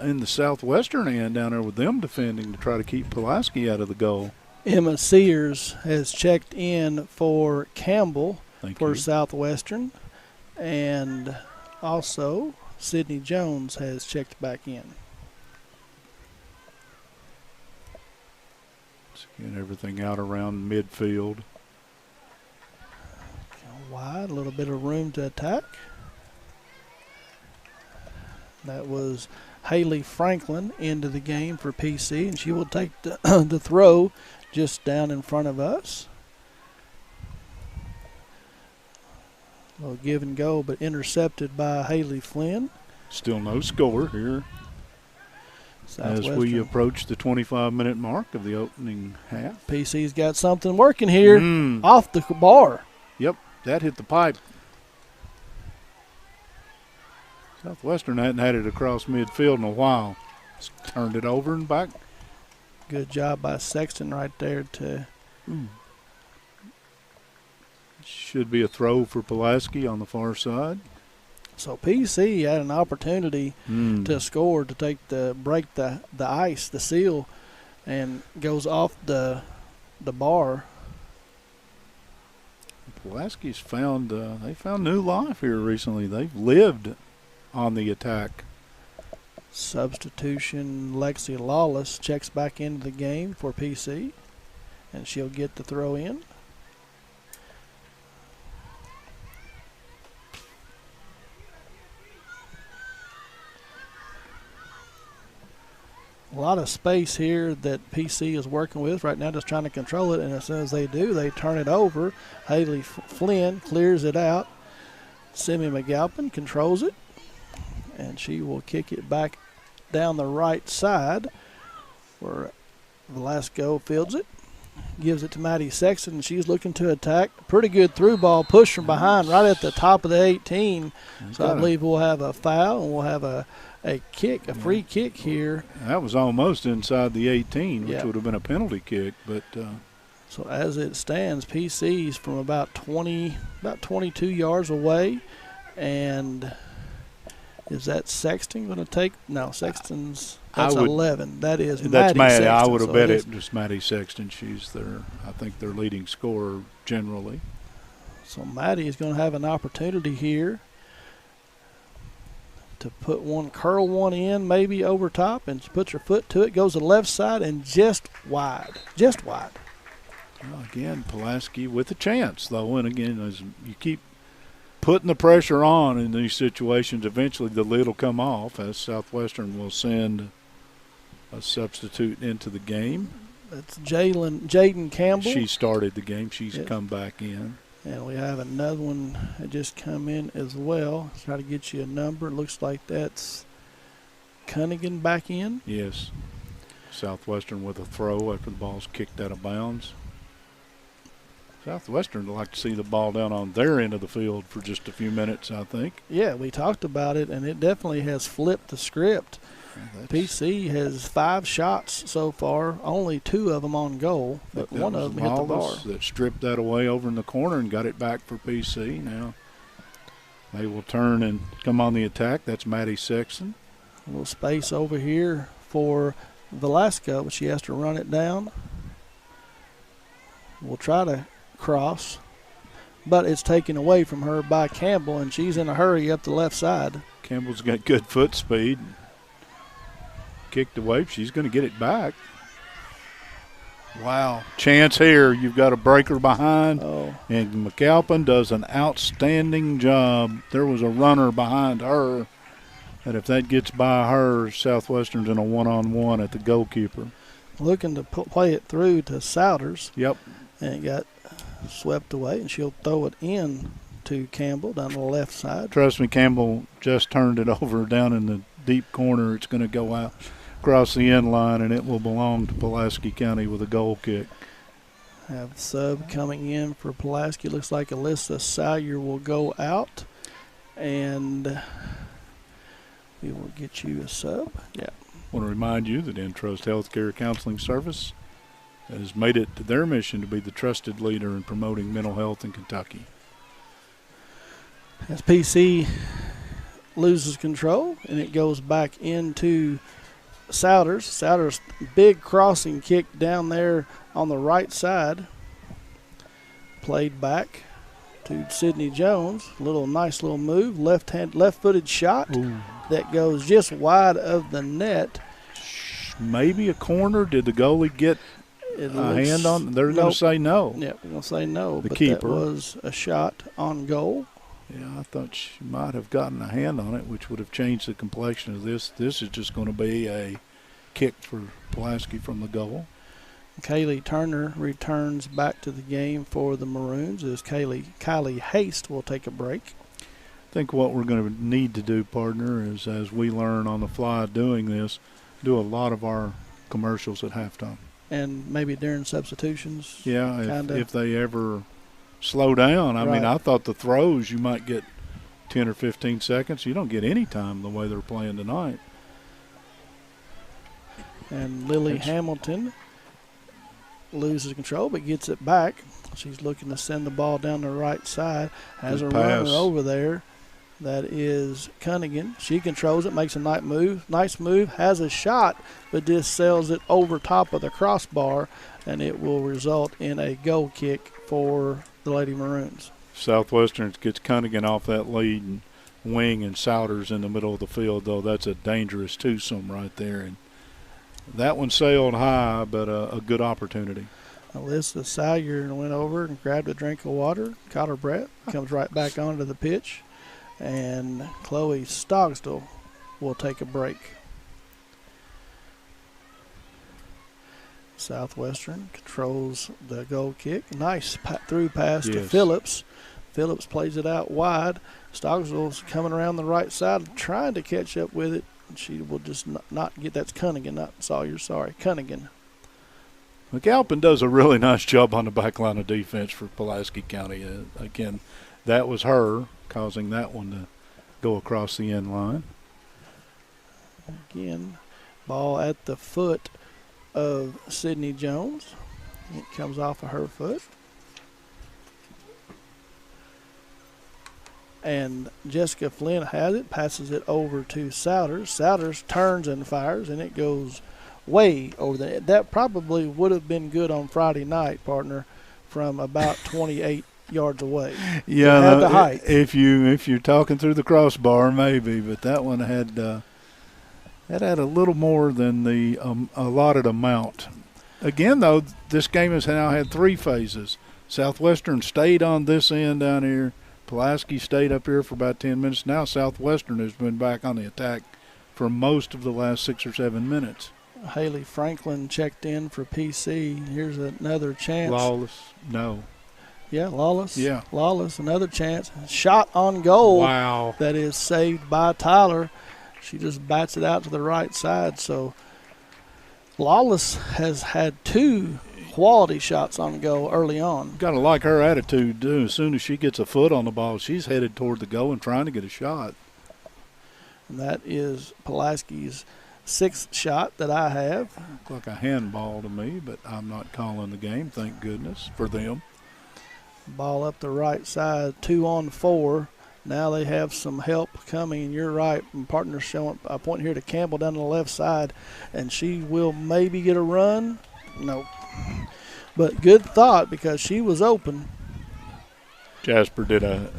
in the southwestern end down there with them defending to try to keep Pulaski out of the goal. Emma Sears has checked in for Campbell for Southwestern, and also Sydney Jones has checked back in. Getting everything out around midfield. Wide, a little bit of room to attack. That was Haley Franklin into the game for PC, and she will take the throw just down in front of us. A little give and go, but intercepted by Haley Flynn. Still no score here as we approach the 25-minute mark of the opening half. PC's got something working here off the bar. Yep, that hit the pipe. Southwestern hadn't had it across midfield in a while. Just turned it over and back. Good job by Sexton right there to. Should be a throw for Pulaski on the far side. So PC had an opportunity to score to break the ice, the seal, and goes off the bar. Pulaski's found new life here recently. They've lived on the attack. Substitution Lexi Lawless checks back into the game for PC, and she'll get the throw in. A lot of space here that PC is working with right now, just trying to control it, and as soon as they do, they turn it over. Haley Flynn clears it out. Simi McAlpin controls it, and she will kick it back down the right side where Velasco fields it. Gives it to Maddie Sexton, and she's looking to attack. Pretty good through ball, push from behind right at the top of the 18. So I believe we'll have a foul, and we'll have a kick, a free kick here. That was almost inside the 18, which would have been a penalty kick. But so as it stands, PC's from about 22 yards away. And is that Sexton going to take? No, Sexton's, that's 11. That is that's Maddie Sexton. I would have bet it was Maddie Sexton. She's I think their leading scorer generally. So Maddie is going to have an opportunity here to curl one in, maybe over top, and she puts her foot to it, goes to the left side, and just wide. Well, again, Pulaski with a chance, though. And again, as you keep putting the pressure on in these situations, eventually the lid will come off as Southwestern will send a substitute into the game. That's Jaden Campbell. She started the game. She's come back in. And we have another one that just come in as well. Try to get you a number. It looks like that's Cunningham back in. Yes. Southwestern with a throw after the ball's kicked out of bounds. Southwestern would like to see the ball down on their end of the field for just a few minutes, I think. Yeah, we talked about it, and it definitely has flipped the script. PC has 5 shots so far, only 2 of them on goal, but one of them hit the bar. That stripped that away over in the corner and got it back for PC. Now They will turn and come on the attack. That's Maddie Sexton. A little space over here for Velasco, but she has to run it down. We'll try to cross, but it's taken away from her by Campbell, and she's in a hurry up the left side. Campbell's got good foot speed. Kicked away. She's going to get it back. Wow. Chance here. You've got a breaker behind. Oh. And McAlpin does an outstanding job. There was a runner behind her. And if that gets by her, Southwestern's in a one-on-one at the goalkeeper. Looking to play it through to Souders. Yep. And it got swept away, and she'll throw it in to Campbell down the left side. Trust me, Campbell just turned it over down in the deep corner. It's going to go out across the end line, and it will belong to Pulaski County with a goal kick. Have the sub coming in for Pulaski. Looks like Alyssa Salyer will go out, and we will get you a sub. Yeah. I want to remind you that Intrust Healthcare Counseling Service has made it to their mission to be the trusted leader in promoting mental health in Kentucky. As PC loses control, and it goes back into Souders. Souders, big crossing kick down there on the right side. Played back to Sydney Jones. Nice little move. Left-footed shot. Ooh. That goes just wide of the net. Maybe a corner. Did the goalie get a hand on? They're going to say no. Yeah, we're going to say no. The but keeper. That was a shot on goal. Yeah, I thought she might have gotten a hand on it, which would have changed the complexion of this. This is just going to be a kick for Pulaski from the goal. Kaylee Turner returns back to the game for the Maroons as Kylie Haste will take a break. I think what we're going to need to do, partner, is as we learn on the fly doing this, do a lot of our commercials at halftime. And maybe during substitutions. Yeah, if they ever slow down. I mean, I thought the throws you might get 10 or 15 seconds. You don't get any time the way they're playing tonight. And Lily Hamilton loses control but gets it back. She's looking to send the ball down the right side. Has a runner over there. That is Cunningham. She controls it, makes a nice move, has a shot, but just sails it over top of the crossbar, and it will result in a goal kick for the Lady Maroons. Southwestern gets Cunningham off that lead, and Wing and Souders in the middle of the field, though. That's a dangerous twosome right there. And that one sailed high, but a good opportunity. Alyssa Salyer went over and grabbed a drink of water, caught her breath, comes right back onto the pitch. And Chloe Stogsdill will take a break. Southwestern controls the goal kick. Nice through pass to Phillips. Phillips plays it out wide. Stogsdill's coming around the right side, trying to catch up with it. She will just not get. That's Cunningham, not Sawyer. Sorry, Cunningham. McAlpin does a really nice job on the back line of defense for Pulaski County. Again, that was her causing that one to go across the end line. Again, ball at the foot of Sydney Jones. It comes off of her foot. And Jessica Flynn has it, passes it over to Souders. Souders turns and fires, and it goes way over there. That probably would have been good on Friday night, partner, from about 28 yards away. Yeah, had the height. If you're talking through the crossbar, maybe, but that one had a little more than the allotted amount. Again, though, this game has now had three phases. Southwestern stayed on this end down here. Pulaski stayed up here for about 10 minutes. Now Southwestern has been back on the attack for most of the last 6 or 7 minutes. Haley Franklin checked in for PC. Here's another chance. Lawless, no. Yeah, Lawless. Yeah. Lawless, another chance. Shot on goal. Wow. That is saved by Tyler. She just bats it out to the right side. So Lawless has had 2 quality shots on goal early on. Got to like her attitude, too. As soon as she gets a foot on the ball, she's headed toward the goal and trying to get a shot. And that is Pulaski's 6th shot that I have. Looked like a handball to me, but I'm not calling the game, thank goodness, for them. Ball up the right side, 2-on-4. Now they have some help coming, and you're right. My partner's showing a point here to Campbell down the left side, and she will maybe get a run. Nope. But good thought because she was open. Jasper did a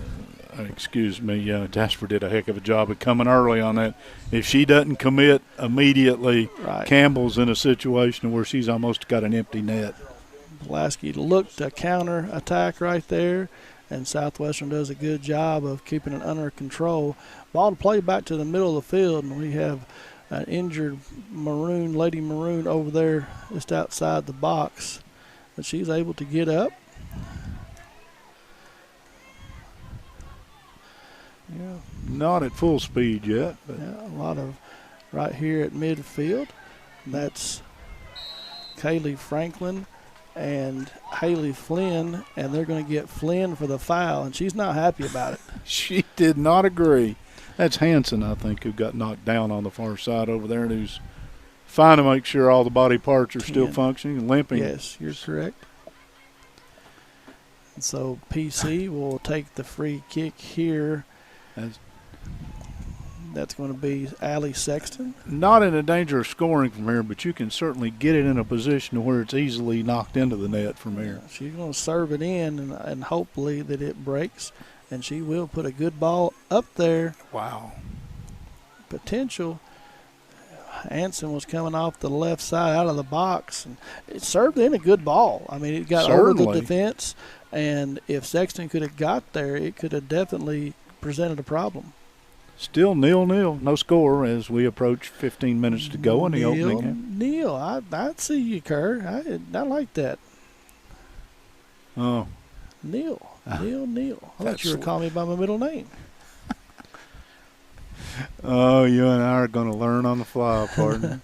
heck of a job of coming early on that. If she doesn't commit immediately, Right. Campbell's in a situation where she's almost got an empty net. Pulaski looked to counter attack right there, and Southwestern does a good job of keeping it under control. Ball to play back to the middle of the field, and we have an injured Lady Maroon over there just outside the box. But she's able to get up. Yeah, Not at full speed yet, but yeah, a lot of right here at midfield. That's Kaylee Franklin and Haley Flynn, and they're going to get Flynn for the foul, and she's not happy about it. she did not agree. That's Hanson, I think, who got knocked down on the far side over there, and who's trying to make sure all the body parts are still Yeah. functioning, limping. Yes, you're correct. And so PC will take the free kick here. That's That's going to be Allie Sexton. not in a danger of scoring from here, but you can certainly get it in a position to where it's easily knocked into the net from here. She's going to serve it in, and hopefully that it breaks. And she will put a good ball up there. Wow. Potential. Anson was coming off the left side out of the box, and it served in a good ball. I mean, it got over Certainly. the defense, and if Sexton could have got there, it could have definitely presented a problem. Still 0-0, no score as we approach 15 minutes to go in the opening game. Neil, I see you, Kerr. I like that. Oh, Neil. I thought That's- you were calling me by my middle name. oh, you and I are going to learn on the fly, partner.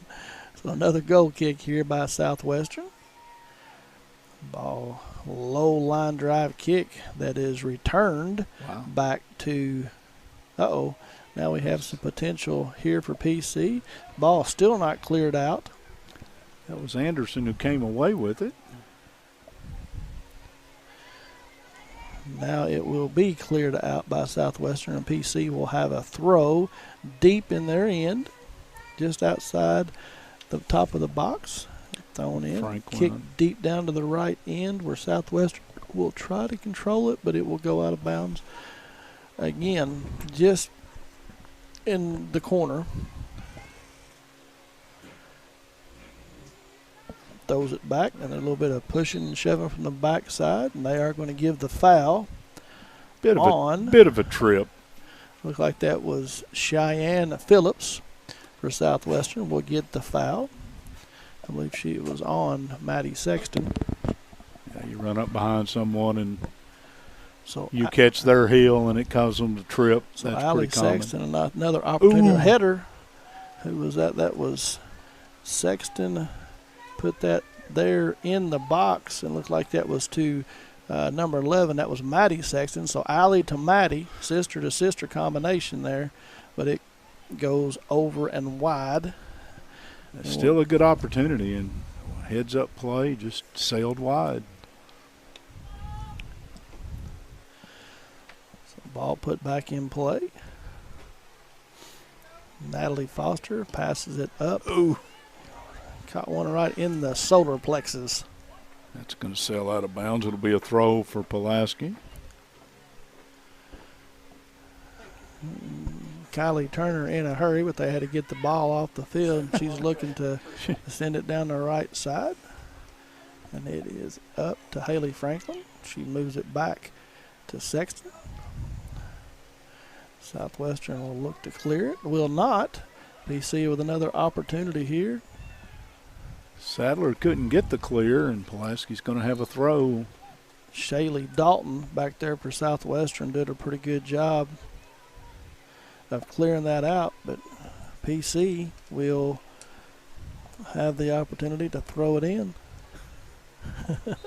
So another goal kick here by Southwestern. Ball, low line drive kick that is returned Wow. back to, now we have some potential here for PC. Ball still not cleared out. That was Anderson who came away with it. Now it will be cleared out by Southwestern, and PC will have a throw deep in their end, just outside the top of the box. Thrown in, Franklin. kick deep down to the right end where Southwestern will try to control it, but it will go out of bounds. Again, just in the corner. Throws it back, and a little bit of pushing and shoving from the backside, and they are going to give the foul Bit on. of a trip. Looked like that was Cheyenne Phillips for Southwestern. Will get the foul. I believe she was on Maddie Sexton. Yeah, you run up behind someone and So you catch their heel and it causes them to trip. So That's Allie pretty common. Sexton, another opportunity. Ooh. Header. Who was that? That was Sexton. Put that there in the box, and looked like that was to number 11. That was Maddie Sexton. So Allie to Maddie, sister to sister combination there, but it goes over and wide. It's still a good opportunity, and heads up play just sailed wide. So ball put back in play. Natalie Foster passes it up. Ooh. Caught one right in the solar plexus. That's going to sail out of bounds. It'll be a throw for Pulaski. Kylie Turner in a hurry, but they had to get the ball off the field. She's looking to send it down the right side. And it is up to Haley Franklin. She moves it back to Sexton. Southwestern will look to clear it. Will not. PC with another opportunity here. Sadler couldn't get the clear, and Pulaski's going to have a throw. Shaylee Dalton back there for Southwestern did a pretty good job of clearing that out, but PC will have the opportunity to throw it in. Gotta have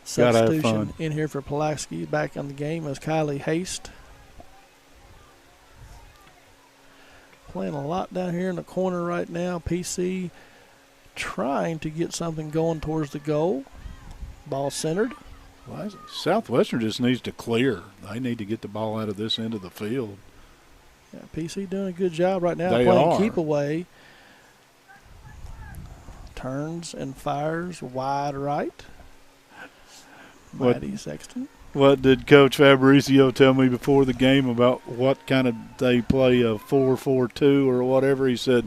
Substitution fun. in here for Pulaski. Back on the game is Kylie Haste. Playing a lot down here in the corner right now. PC trying to get something going towards the goal. Ball centered. Well, Southwestern just needs to clear. They need to get the ball out of this end of the field. Yeah, PC doing a good job right now They playing are. keep away. Turns and fires wide right. What- Maddie Sexton. What did Coach Fabrizio tell me before the game about what kind of they play, a 4-4-2 or whatever? He said,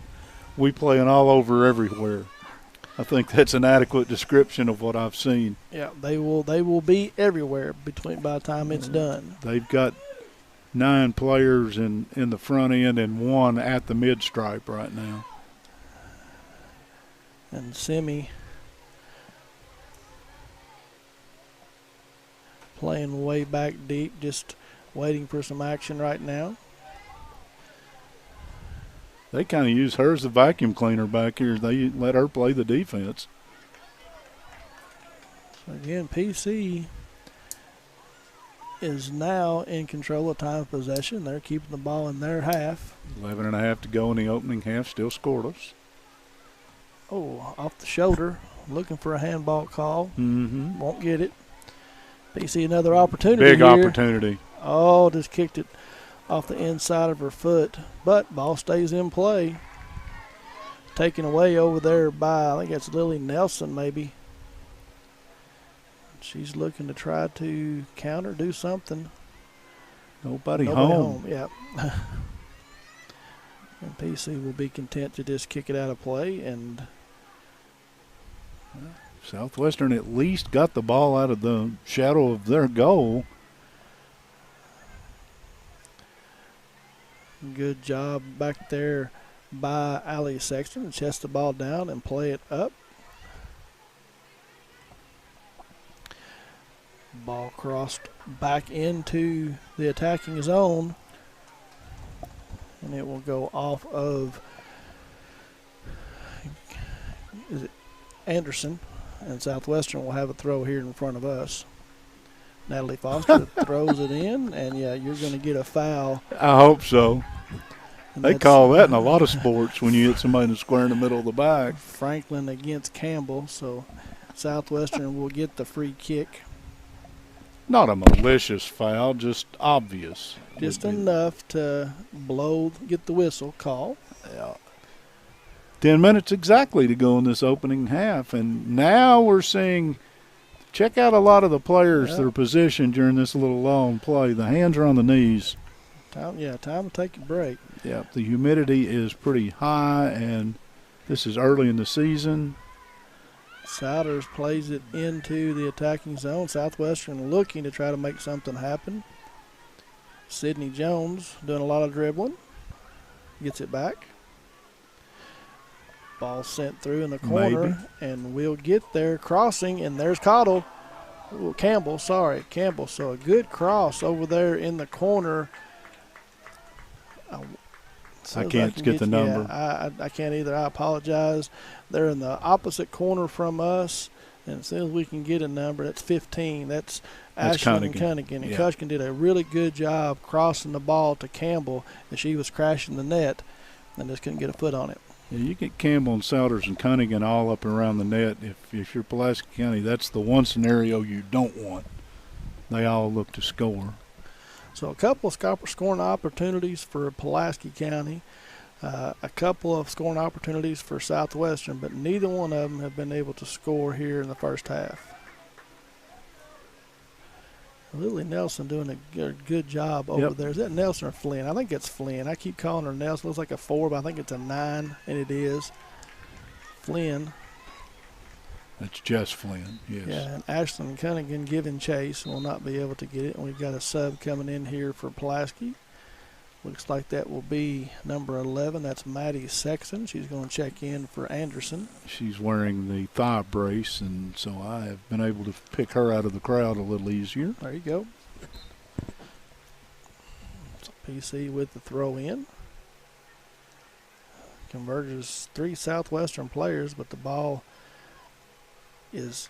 we play an all over everywhere. I think that's an adequate description of what I've seen. Yeah, they will be everywhere by the time it's done. They've got 9 players in the front end and 1 at the mid stripe right now. And Semi playing way back deep, just waiting for some action right now. They kind of use her as a vacuum cleaner back here. They let her play the defense. So again, PC is now in control of time of possession. They're keeping the ball in their half. 11.5 to go in the opening half, still scoreless. Oh, off the shoulder, looking for a handball call. Mm-hmm. Won't get it. PC another opportunity Big here. opportunity. Oh, just kicked it off the inside of her foot. But ball stays in play. Taken away over there by, I think that's Lily Nelson maybe. She's looking to try to counter, do something. Nobody Nobody home. Yeah. And PC will be content to just kick it out of play. And Southwestern at least got the ball out of the shadow of their goal. good job back there by Allie Sexton to chest the ball down and play it up. Ball crossed back into the attacking zone, and it will go off of Anderson, and Southwestern will have a throw here in front of us. Natalie Foster throws it in, and yeah, you're going to get a foul. I hope so. And They that's call that in a lot of sports when you hit somebody in the square in the middle of the back. Franklin against Campbell, so Southwestern will get the free kick. Not a malicious foul, just obvious. Just would be. enough to get the whistle call. Yeah. 10 minutes exactly to go in this opening half, and now we're seeing – check out a lot of the players that are positioned during this little long play. The hands are on the knees. Time to take a break. Yeah, the humidity is pretty high, and this is early in the season. Souders plays it into the attacking zone. Southwestern looking to try to make something happen. Sydney Jones doing a lot of dribbling. Gets it back. Ball sent through in the corner, and we'll get there crossing, and there's Campbell. Campbell. So a good cross over there in the corner. I can't get the number. Yeah, I can't either. I apologize. They're in the opposite corner from us, and as soon as we can get a number, that's 15. That's Ashlyn Cunningham. And Cushkin did a really good job crossing the ball to Campbell, and she was crashing the net and just couldn't get a foot on it. Yeah, you get Campbell and Souders and Cunningham all up and around the net. If you're Pulaski County, that's the one scenario you don't want. They all look to score. So a couple of scoring opportunities for Pulaski County, a couple of scoring opportunities for Southwestern, but neither one of them have been able to score here in the first half. Lily Nelson doing a good job over there. Is that Nelson or Flynn? I think it's Flynn. I keep calling her Nelson. Looks like a 4, but I think it's a 9, and it is. Flynn. That's Jess Flynn, yes. Yeah, and Ashlyn Cunningham giving chase will not be able to get it. And we've got a sub coming in here for Pulaski. Looks like that will be number 11. That's Maddie Sexton. She's going to check in for Anderson. She's wearing the thigh brace, and so I have been able to pick her out of the crowd a little easier. There you go. So PC with the throw in. Converges 3 Southwestern players, but the ball is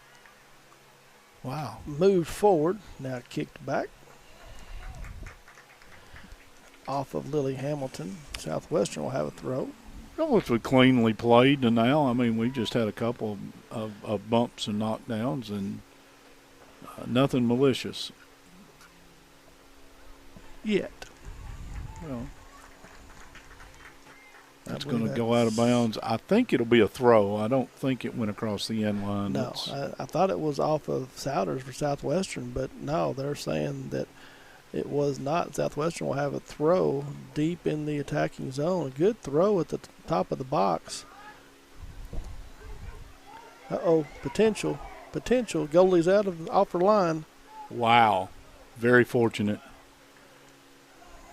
moved forward. Now kicked back. Off of Lily Hamilton. Southwestern will have a throw. Relatively cleanly played to now. I mean, we just had a couple of bumps and knockdowns, and Nothing malicious. Yet. Well, that's believe going to go out of bounds. I think it'll be a throw. I don't think it went across the end line. No, I thought it was off of Souders for Southwestern, but no, they're saying that it was not. Southwestern will have a throw deep in the attacking zone. A good throw at the top of the box. Uh-oh, potential. Goalie's off her line. Wow. Very fortunate.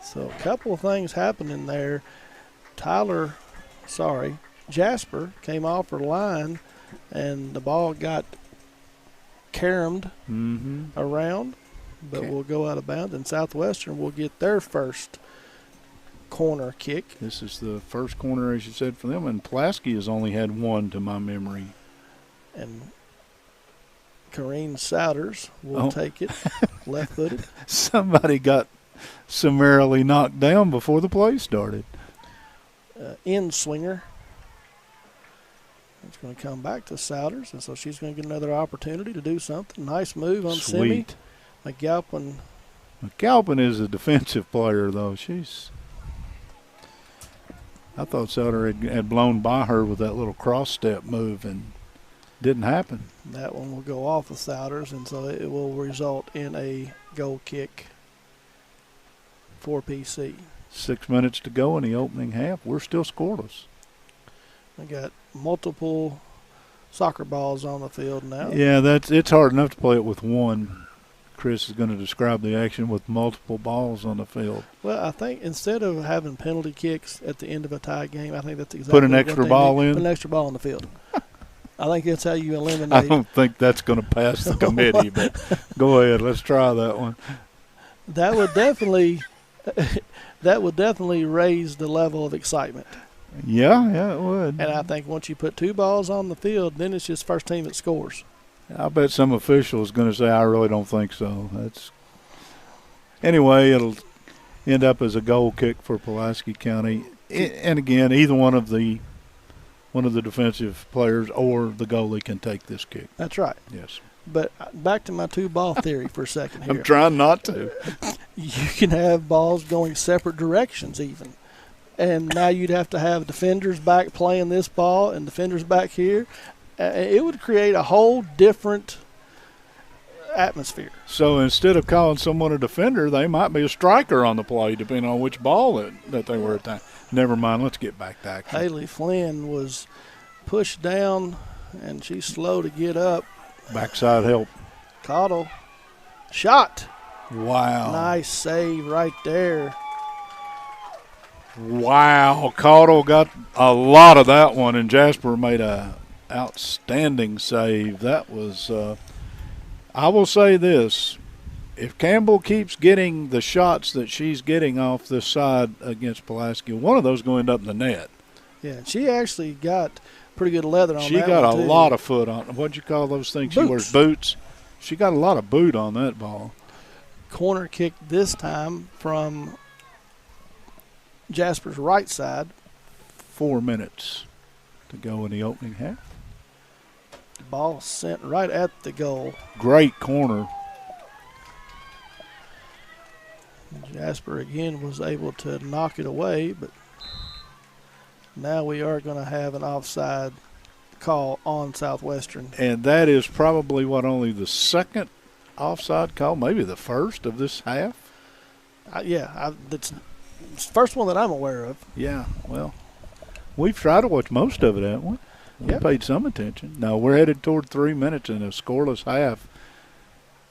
So a couple of things happening there. Jasper came off her line, and the ball got caromed around, but will go out of bounds, and Southwestern will get their first corner kick. This is the first corner, as you said, for them, and Pulaski has only had one to my memory. And Corrine Souders will take it, left-footed. Somebody got summarily knocked down before the play started. In swinger. It's going to come back to Souders, and so she's going to get another opportunity to do something. Nice move on Simi. McAlpin is a defensive player, though. I thought Souder had blown by her with that little cross-step move, and didn't happen. That one will go off of Souders, and so it will result in a goal kick for PC. 6 minutes to go in the opening half. We're still scoreless. We got multiple soccer balls on the field now. Yeah, it's hard enough to play it with one. Chris is going to describe the action with multiple balls on the field. Well, I think instead of having penalty kicks at the end of a tie game, I think that's exactly Put an extra ball in? Put an extra ball on the field. I think that's how you eliminate. I don't think that's going to pass the committee, but go ahead. Let's try that one. That would definitely raise the level of excitement. Yeah, it would. And I think once you put two balls on the field, then it's just first team that scores. I bet some official is going to say, I really don't think so. Anyway, it'll end up as a goal kick for Pulaski County. And again, either one of the defensive players or the goalie can take this kick. That's right. Yes. But back to my two-ball theory for a second here. I'm trying not to. You can have balls going separate directions even. And now you'd have to have defenders back playing this ball and defenders back here. It would create a whole different atmosphere. So instead of calling someone a defender, they might be a striker on the play, depending on which ball that they were attacking. Never mind. Let's get back to action. Haley Flynn was pushed down, and she's slow to get up. Backside help. Cottle. Shot. Wow. Nice save right there. Wow. Cottle got a lot of that one, and Jasper made a outstanding save. That was I will say this. If Campbell keeps getting the shots that she's getting off this side against Pulaski, one of those going to end up in the net. Yeah, she actually got pretty good leather on that. She got a lot of foot on. What'd you call those things? Boots. She wears boots. She got a lot of boot on that ball. Corner kick this time from Jasper's right side. 4 minutes to go in the opening half. Ball sent right at the goal. Great corner. Jasper again was able to knock it away, but now we are going to have an offside call on Southwestern. And that is probably only the second offside call, maybe the first of this half. That's the first one that I'm aware of. Yeah, well, we've tried to watch most of it, haven't we? We paid some attention. No, we're headed toward 3 minutes in a scoreless half.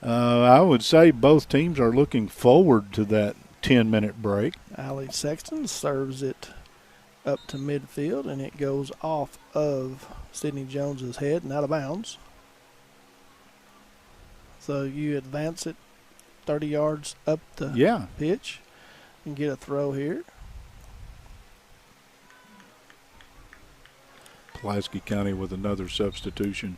I would say both teams are looking forward to that 10-minute break. Allie Sexton serves it up to midfield, and it goes off of Sydney Jones's head and out of bounds. So you advance it 30 yards up the pitch and get a throw here. Pulaski County with another substitution.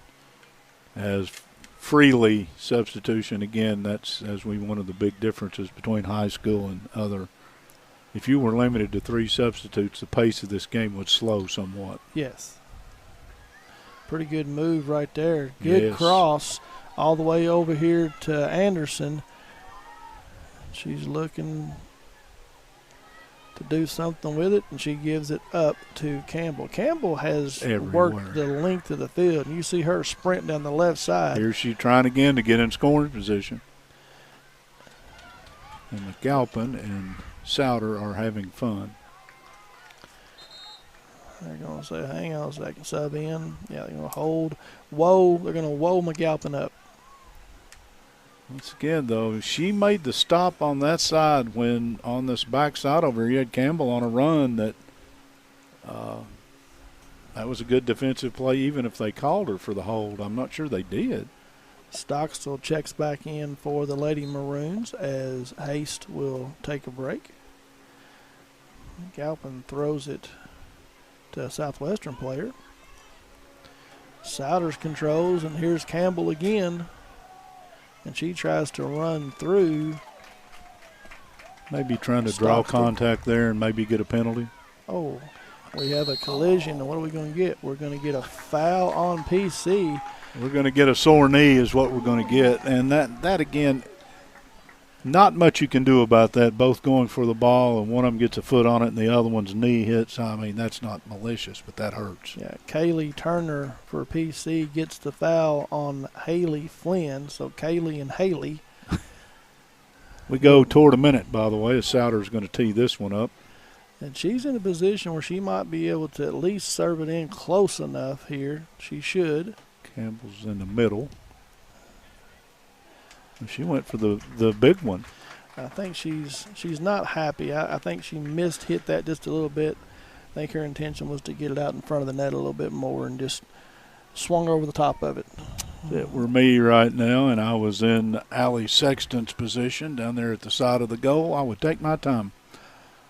As freely substitution, again, that's one of the big differences between high school and other. If you were limited to 3 substitutes, the pace of this game would slow somewhat. Yes. Pretty good move right there. Good cross all the way over here to Anderson. She's looking to do something with it, and she gives it up to Campbell. Campbell has Everywhere. worked the length of the field, and you see her sprint down the left side. Here's she trying again to get in scoring position. And McAlpin and Souter are having fun. They're going to say, hang on a second, sub in. Yeah, they're going to hold. Whoa, they're going to whoa McAlpin up. Once again, though, she made the stop on that side when on this backside over here, you had Campbell on a run that was a good defensive play, even if they called her for the hold. I'm not sure they did. Stockstill checks back in for the Lady Maroons as Haste will take a break. Galpin throws it to a Southwestern player. Souders controls, and here's Campbell again. And she tries to run through. Maybe trying to draw Stockstill. contact there and maybe get a penalty. Oh, we have a collision, and what are we going to get? We're going to get a foul on PC. We're going to get a sore knee is what we're going to get. And that again, not much you can do about that. Both going for the ball, and one of them gets a foot on it and the other one's knee hits. I mean, that's not malicious, but that hurts. Yeah, Kaylee Turner for PC gets the foul on Haley Flynn. So Kaylee and Haley. We go toward a minute, by the way, as Souter's going to tee this one up. And she's in a position where she might be able to at least serve it in close enough here. She should. Campbell's in the middle. She went for the big one. I think she's not happy. I think she hit that just a little bit. I think her intention was to get it out in front of the net a little bit more and just swung over the top of it. If it were me right now and I was in Allie Sexton's position down there at the side of the goal, I would take my time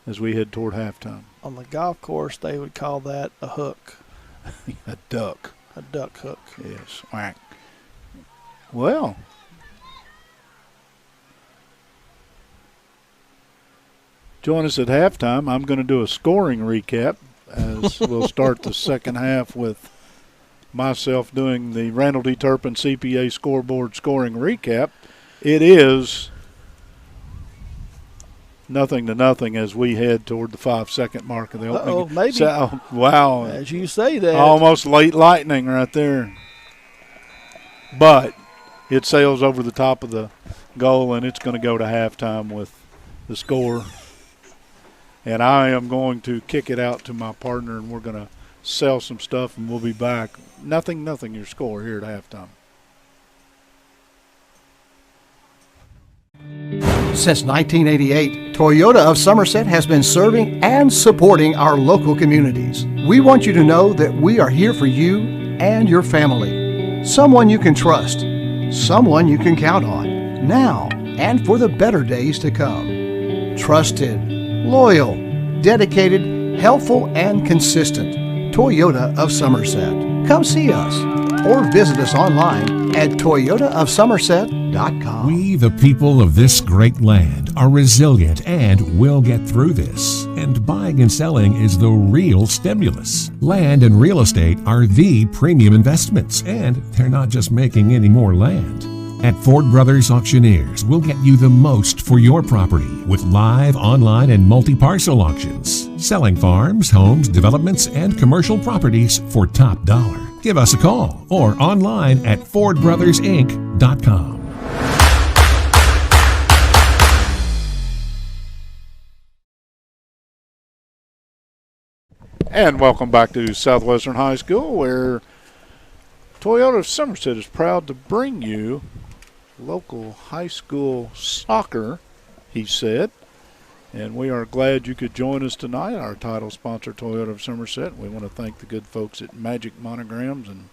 as we head toward halftime. On the golf course, they would call that a hook. A duck. A duck hook. Yes. Whack. Well, join us at halftime. I'm going to do a scoring recap as we'll start the second half with myself doing the Randall D. Turpin CPA scoreboard scoring recap. It is 0-0 as we head toward the 5-second mark of the opening. Uh-oh, maybe. So, wow. As you say that. Almost late lightning right there. But it sails over the top of the goal, and it's going to go to halftime with the score. And I am going to kick it out to my partner, and we're going to sell some stuff, and we'll be back. 0-0 your score here at halftime. Since 1988, Toyota of Somerset has been serving and supporting our local communities. We want you to know that we are here for you and your family. Someone you can trust, someone you can count on, now and for the better days to come. Trusted, loyal, dedicated, helpful, and consistent. Toyota of Somerset. Come see us or visit us online at toyotaofsomerset.com. We, the people of this great land, are resilient and will get through this. And buying and selling is the real stimulus. Land and real estate are the premium investments, and they're not just making any more land. At Ford Brothers Auctioneers, we'll get you the most for your property with live, online, and multi-parcel auctions. Selling farms, homes, developments, and commercial properties for top dollar. Give us a call or online at FordBrothersInc.com. And welcome back to Southwestern High School, where Toyota of Somerset is proud to bring you local high school soccer, he said. And we are glad you could join us tonight. Our title sponsor, Toyota of Somerset. We want to thank the good folks at Magic Monograms and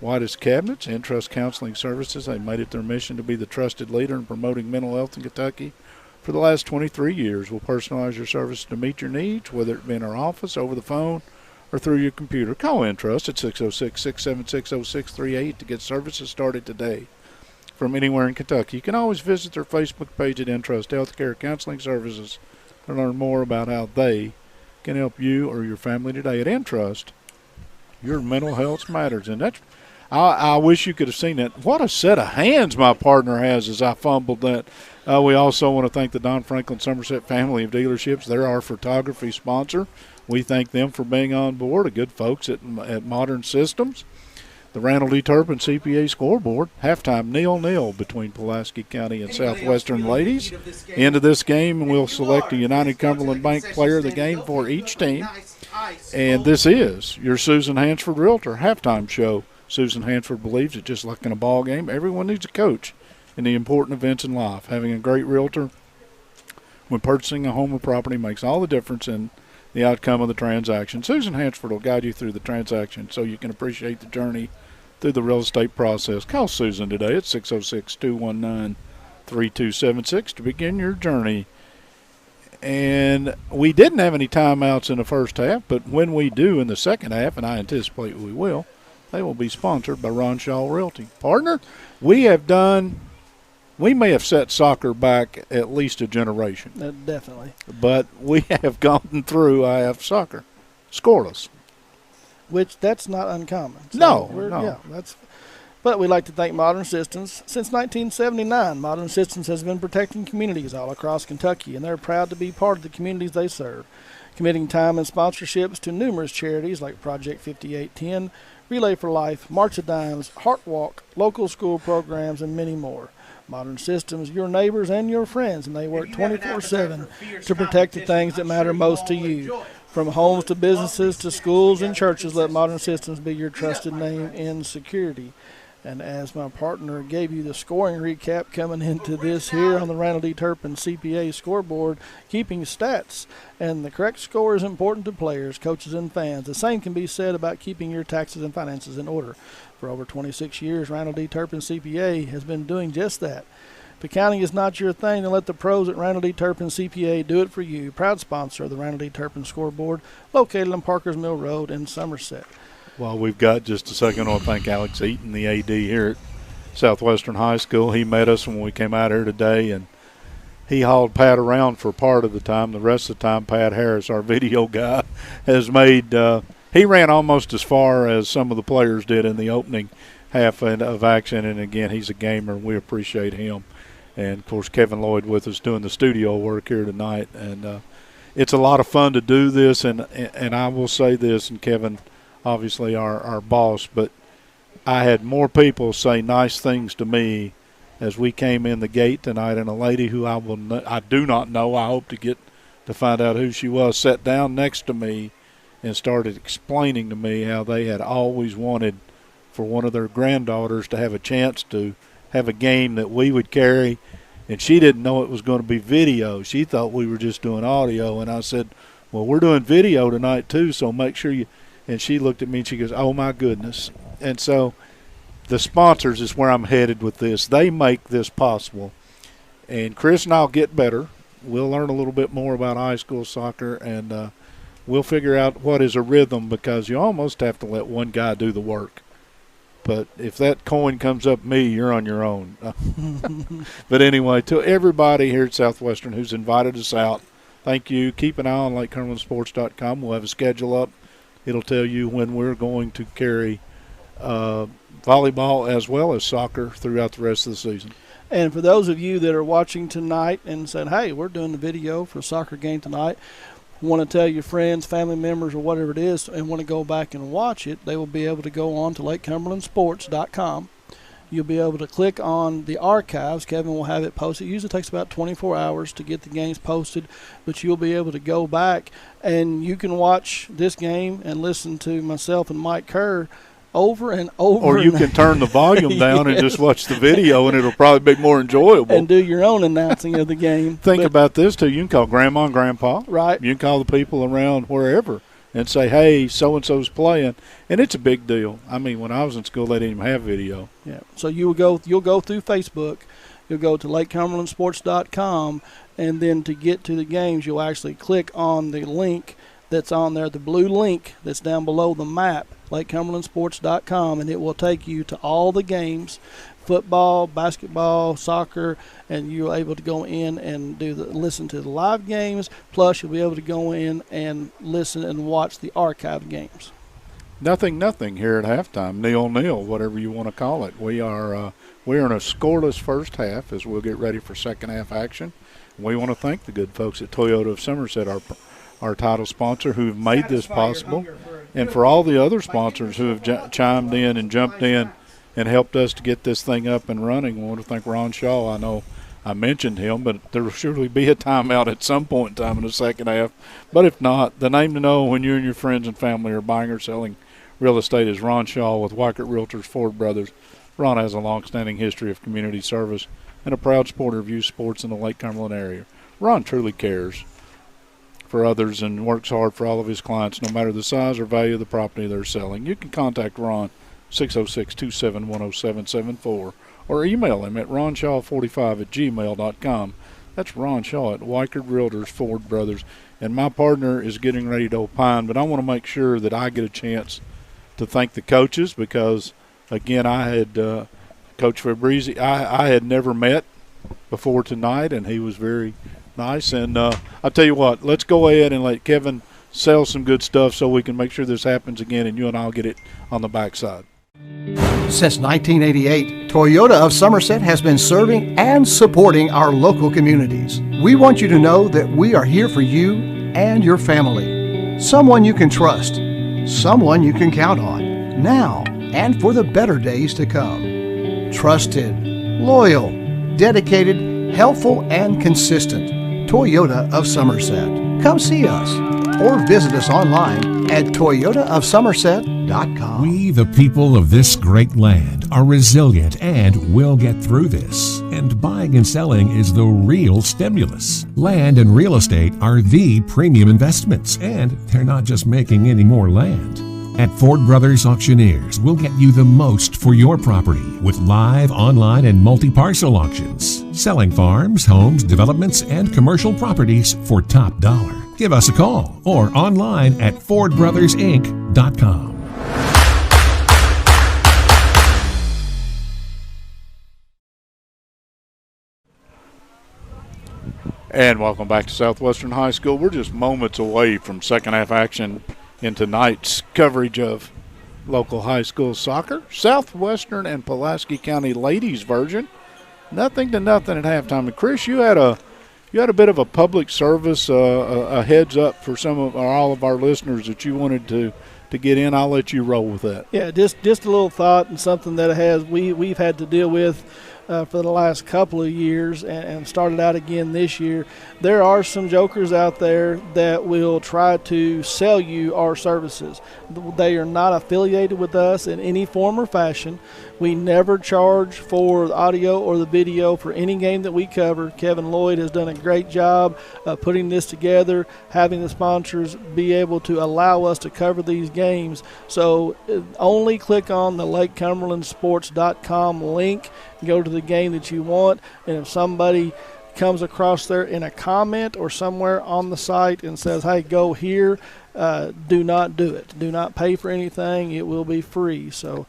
Whitest Cabinets and Trust Counseling Services. They made it their mission to be the trusted leader in promoting mental health in Kentucky for the last 23 years. We'll personalize your service to meet your needs, whether it be in our office, over the phone, or through your computer. Call Entrust at 606-676-0638 to get services started today. From anywhere in Kentucky, you can always visit their Facebook page at Entrust Healthcare Counseling Services to learn more about how they can help you or your family today. At Entrust, your mental health matters. And that's, I wish you could have seen that. What a set of hands my partner has as I fumbled that. We also want to thank the Don Franklin Somerset family of dealerships. They're our photography sponsor. We thank them for being on board, the good folks at Modern Systems. The Randall D. Turpin CPA scoreboard, halftime 0-0 between Pulaski County and Southwestern ladies. Into this game, and we'll select a United Cumberland Bank player of the game for each team. And this is your Susan Hansford Realtor halftime show. Susan Hansford believes that just like in a ball game, everyone needs a coach in the important events in life. Having a great realtor when purchasing a home or property makes all the difference in the outcome of the transaction. Susan Hansford will guide you through the transaction so you can appreciate the journey through the real estate process. Call Susan today at 606-219-3276 to begin your journey. And we didn't have any timeouts in the first half, but when we do in the second half, and I anticipate we will, they will be sponsored by Ron Shaw Realty. Partner, we may have set soccer back at least a generation. Definitely. But we have gone through IF soccer, scoreless. Which that's not uncommon. So No. Yeah, but we'd like to thank Modern Systems. Since 1979, Modern Systems has been protecting communities all across Kentucky, and they're proud to be part of the communities they serve, committing time and sponsorships to numerous charities like Project 5810, Relay for Life, March of Dimes, Heart Walk, local school programs, and many more. Modern Systems, your neighbors and your friends, and they work 24/7 to protect the things that matter most to you. From homes to businesses to schools and churches, let Modern Systems be your trusted name in security. And as my partner gave you the scoring recap coming into this here on the Randall D. Turpin CPA scoreboard, keeping stats and the correct score is important to players, coaches, and fans. The same can be said about keeping your taxes and finances in order. For over 26 years, Randall D. Turpin CPA has been doing just that. If accounting is not your thing, then let the pros at Randall D. Turpin CPA do it for you. Proud sponsor of the Randall D. Turpin scoreboard, located on Parkers Mill Road in Somerset. Well, we've got just a second. I want to thank Alex Eaton, the AD here at Southwestern High School. He met us when we came out here today, and he hauled Pat around for part of the time. The rest of the time, Pat Harris, our video guy, has made he ran almost as far as some of the players did in the opening half of action. And, again, he's a gamer, and we appreciate him. And, of course, Kevin Lloyd with us doing the studio work here tonight. And it's a lot of fun to do this. And I will say this, and Kevin – obviously our boss, but I had more people say nice things to me as we came in the gate tonight, and a lady who I do not know, I hope to get to find out who she was, sat down next to me and started explaining to me how they had always wanted for one of their granddaughters to have a chance to have a game that we would carry, and she didn't know it was going to be video. She thought we were just doing audio, and I said, well, we're doing video tonight too, so make sure you – and she looked at me and she goes, oh, my goodness. And so the sponsors is where I'm headed with this. They make this possible. And Chris and I will get better. We'll learn a little bit more about high school soccer, and we'll figure out what is a rhythm, because you almost have to let one guy do the work. But if that coin comes up me, you're on your own. But anyway, to everybody here at Southwestern who's invited us out, thank you. Keep an eye on LakeCumberlandSports.com. We'll have a schedule up. It'll tell you when we're going to carry volleyball as well as soccer throughout the rest of the season. And for those of you that are watching tonight and said, hey, we're doing the video for a soccer game tonight, want to tell your friends, family members, or whatever it is, and want to go back and watch it, they will be able to go on to LakeCumberlandSports.com. You'll be able to click on the archives. Kevin will have it posted. It usually takes about 24 hours to get the games posted, but you'll be able to go back and you can watch this game and listen to myself and Mike Kerr over and over. Or you can turn the volume down and just watch the video, and it'll probably be more enjoyable. And do your own announcing of the game. Think about this, too. You can call Grandma and Grandpa. Right. You can call the people around wherever and say, hey, so-and-so's playing. And it's a big deal. I mean, when I was in school, they didn't even have video. Yeah. So you'll go through Facebook. You'll go to LakeCumberlandSports.com, and then to get to the games, you'll actually click on the link that's on there, the blue link that's down below the map, LakeCumberlandSports.com, and it will take you to all the games, football, basketball, soccer, and you're able to go in and listen to the live games, plus you'll be able to go in and listen and watch the archive games. nothing here at halftime. 0-0, whatever you want to call it. We're in a scoreless first half as we'll get ready for second half action. We want to thank the good folks at Toyota of Somerset, our title sponsor, who've made this possible, and for all the other sponsors who have chimed in and jumped in and helped us to get this thing up and running. We want to thank Ron Shaw. I know I mentioned him, but there will surely be a timeout at some point in time in the second half. But if not, the name to know when you and your friends and family are buying or selling real estate is Ron Shaw with Weichert Realtors, Ford Brothers. Ron has a long-standing history of community service and a proud supporter of youth sports in the Lake Cumberland area. Ron truly cares for others and works hard for all of his clients, no matter the size or value of the property they're selling. You can contact Ron 606-271-0774 or email him at ronshaw45@gmail.com. That's Ron Shaw at Weichert Realtors, Ford Brothers. And my partner is getting ready to opine, but I want to make sure that I get a chance to thank the coaches because, again, I had Coach Fabrizi, I had never met before tonight, and he was very nice. And I'll tell you what, let's go ahead and let Kevin sell some good stuff so we can make sure this happens again, and you and I'll get it on the backside. Since 1988, Toyota of Somerset has been serving and supporting our local communities. We want you to know that we are here for you and your family. Someone you can trust, someone you can count on, now and for the better days to come. Trusted, loyal, dedicated, helpful, and consistent. Toyota of Somerset. Come see us or visit us online at toyotaofsomerset.com. We, the people of this great land, are resilient and will get through this. And buying and selling is the real stimulus. Land and real estate are the premium investments, and they're not just making any more land. At Ford Brothers Auctioneers, we'll get you the most for your property with live, online, and multi-parcel auctions. Selling farms, homes, developments, and commercial properties for top dollar. Give us a call or online at FordBrothersInc.com. And welcome back to Southwestern High School. We're just moments away from second half action in tonight's coverage of local high school soccer. Southwestern and Pulaski County ladies version, 0-0 at halftime. And Chris, you had a bit of a public service, a heads up for all of our listeners that you wanted to get in. I'll let you roll with that. Yeah, just a little thought and something that we've had to deal with for the last couple of years and started out again this year. There are some jokers out there that will try to sell you our services. They are not affiliated with us in any form or fashion. We never charge for the audio or the video for any game that we cover. Kevin Lloyd has done a great job putting this together, having the sponsors be able to allow us to cover these games. So only click on the LakeCumberlandSports.com link, go to the game that you want, and if somebody comes across there in a comment or somewhere on the site and says, hey, go here, do not do it. Do not pay for anything. It will be free. So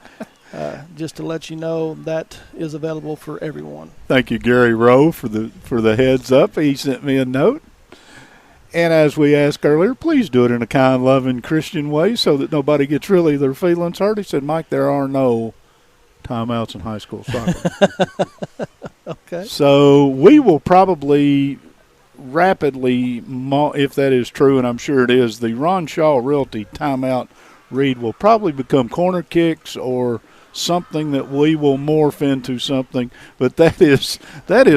just to let you know, that is available for everyone. Thank you, Gary Rowe, for the heads up. He sent me a note. And as we asked earlier, please do it in a kind, loving, Christian way so that nobody gets really their feelings hurt. He said, Mike, there are no timeouts in high school soccer. Okay. So we will probably rapidly, if that is true, and I'm sure it is, the Ron Shaw Realty timeout read will probably become corner kicks or something that we will morph into something. But that is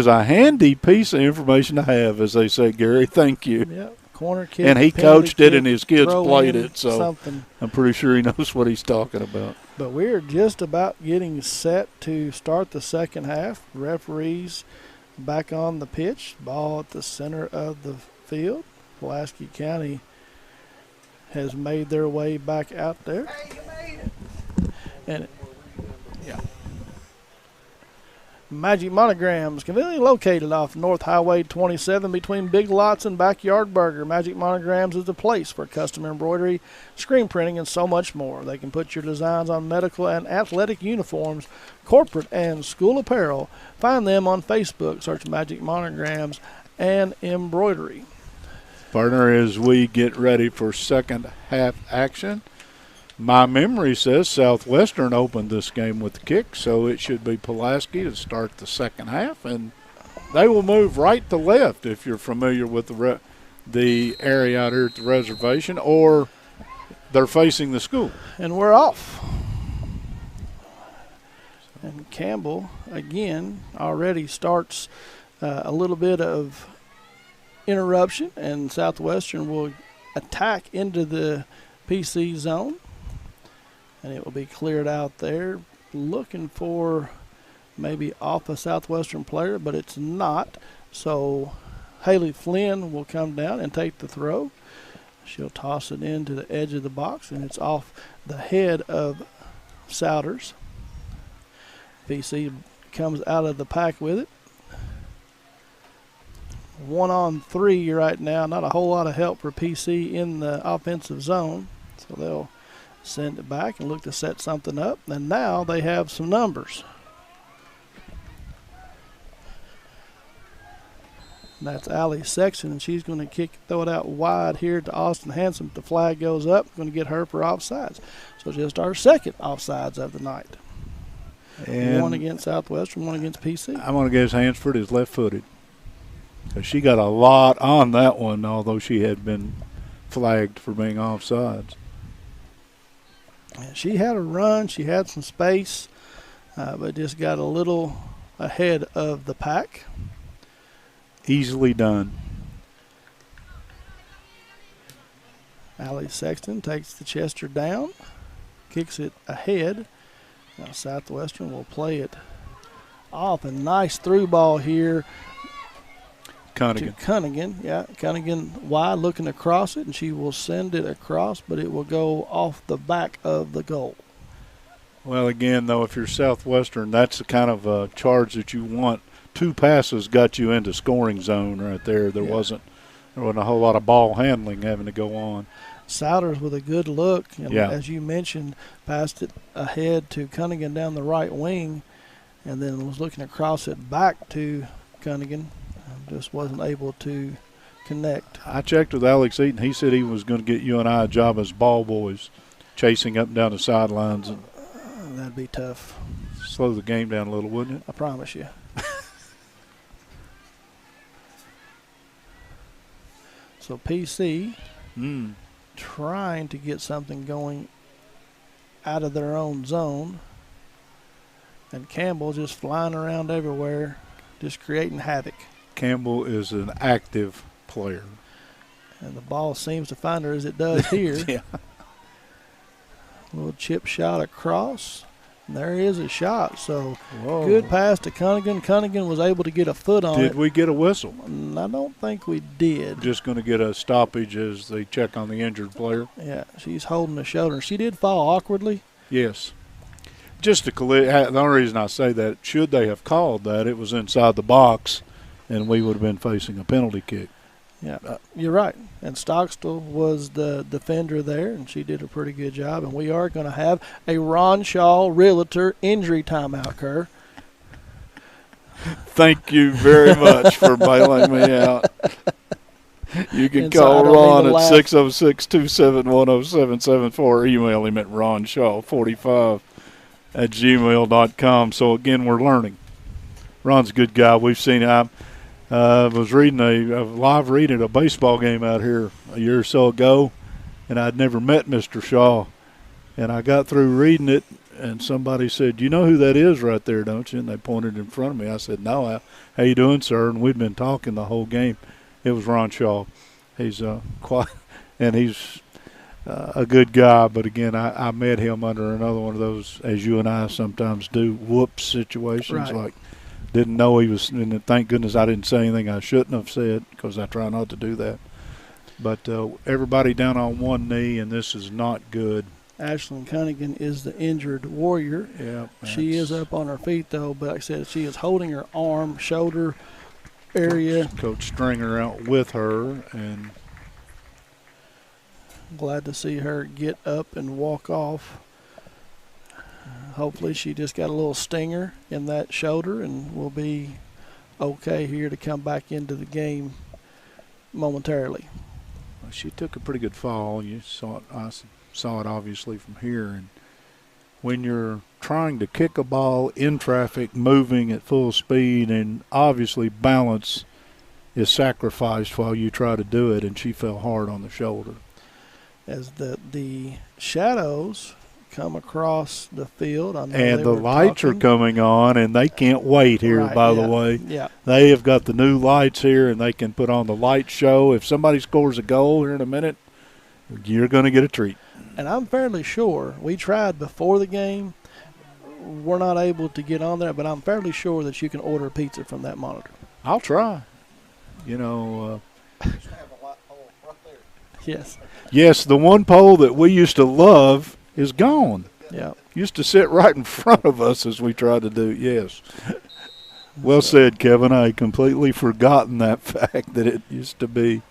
a handy piece of information to have, as they say, Gary. Thank you. Yep. Corner kick. And he coached it and his kids played it, so something. I'm pretty sure he knows what he's talking about. But we're just about getting set to start the second half. Referees back on the pitch. Ball at the center of the field. Pulaski County has made their way back out there. Hey, you made it. And Magic Monograms, conveniently located off North Highway 27 between Big Lots and Backyard Burger. Magic Monograms is the place for custom embroidery, screen printing, and so much more. They can put your designs on medical and athletic uniforms, corporate and school apparel. Find them on Facebook. Search Magic Monograms and Embroidery. Partner, as we get ready for second half action, My memory says Southwestern opened this game with the kick, so it should be Pulaski to start the second half, and they will move right to left if you're familiar with the area out here at the reservation, or they're facing the school. And we're off. And Campbell, again, already starts a little bit of interruption, and Southwestern will attack into the PC zone. And it will be cleared out there, looking for maybe off a Southwestern player, but it's not. So Haley Flynn will come down and take the throw. She'll toss it into the edge of the box, and it's off the head of Souders. PC comes out of the pack with it. 1-on-3 right now. Not a whole lot of help for PC in the offensive zone. So they'll send it back and look to set something up. And now they have some numbers. That's Allie Sexton, and she's going to throw it out wide here to Austin Hanson. The flag goes up. Going to get her for offsides. So just our second offsides of the night. And one against Southwestern, one against PC. I'm going to guess Hansford is left-footed. She got a lot on that one, although she had been flagged for being offsides. She had a run. She had some space, but just got a little ahead of the pack. Easily done. Allie Sexton takes the Chester down, kicks it ahead. Now Southwestern will play it off. A nice through ball here Cunningham. to Cunningham. Yeah, Cunningham wide looking across it, and she will send it across, but it will go off the back of the goal. Well, again, though, if you're Southwestern, that's the kind of charge that you want. 2 passes got you into scoring zone right there. There wasn't a whole lot of ball handling having to go on. Souders with a good look, and Yeah. as you mentioned, passed it ahead to Cunningham down the right wing, and then was looking to cross it back to Cunningham. Just wasn't able to connect. I checked with Alex Eaton. He said he was going to get you and I a job as ball boys, chasing up and down the sidelines and That'd be tough, slow the game down a little, wouldn't it? I promise you. So PC trying to get something going out of their own zone, and Campbell just flying around everywhere, just creating havoc. Campbell is an active player. And the ball seems to find her as it does here. Yeah. Little chip shot across. And there is a shot. So Whoa. good pass to Cunningham. Cunningham was able to get a foot on it. Did we get a whistle? I don't think we did. Just going to get a stoppage as they check on the injured player. Yeah, she's holding the shoulder. She did fall awkwardly. Yes. Just to the only reason I say that, should they have called that, it was inside the box, and we would have been facing a penalty kick. Yeah, you're right. And Stockstill was the defender there, and she did a pretty good job. And we are going to have a Ron Shaw Realtor injury timeout, Kerr. Thank you very much for bailing me out. You can And so call I don't Ron mean to at laugh. 606-271-0774 or email him at ronshaw45@gmail.com. So, again, we're learning. Ron's a good guy. We've seen him. I was reading a live read at a baseball game out here a year or so ago, and I'd never met Mr. Shaw. And I got through reading it, and somebody said, "You know who that is right there, don't you?" And they pointed in front of me. I said, "No, how you doing, sir?" And we'd been talking the whole game. It was Ron Shaw. He's quite, and he's a good guy. But again, I met him under another one of those, as you and I sometimes do, whoops situations. Right. Like, didn't know he was, and thank goodness I didn't say anything I shouldn't have said, because I try not to do that. But everybody down on one knee, and this is not good. Ashlyn Cunningham is the injured Warrior. Yeah, She is up on her feet, though, but like I said, she is holding her arm, shoulder area. Coach Stringer out with her, and Glad to see her get up and walk off. Hopefully she just got a little stinger in that shoulder and will be okay here to come back into the game momentarily. she took a pretty good fall. You saw it, saw it obviously from here. And when you're trying to kick a ball in traffic, moving at full speed, and obviously balance is sacrificed while you try to do it, and she fell hard on the shoulder. As the shadows come across the field, I know And they the were lights are talking. coming on, and they can't wait here, Right, by yeah, the way. Yeah. They have got the new lights here, and they can put on the light show. If somebody scores a goal here in a minute, you're going to get a treat. And I'm fairly sure we tried before the game. We're not able to get on there, but I'm fairly sure that you can order pizza from that monitor. I'll try. You know, Yes. yes, the one pole that we used to love is gone. Yeah. Used to sit right in front of us as we tried to do, yes. Well said, Kevin. I had completely forgotten that fact that it used to be.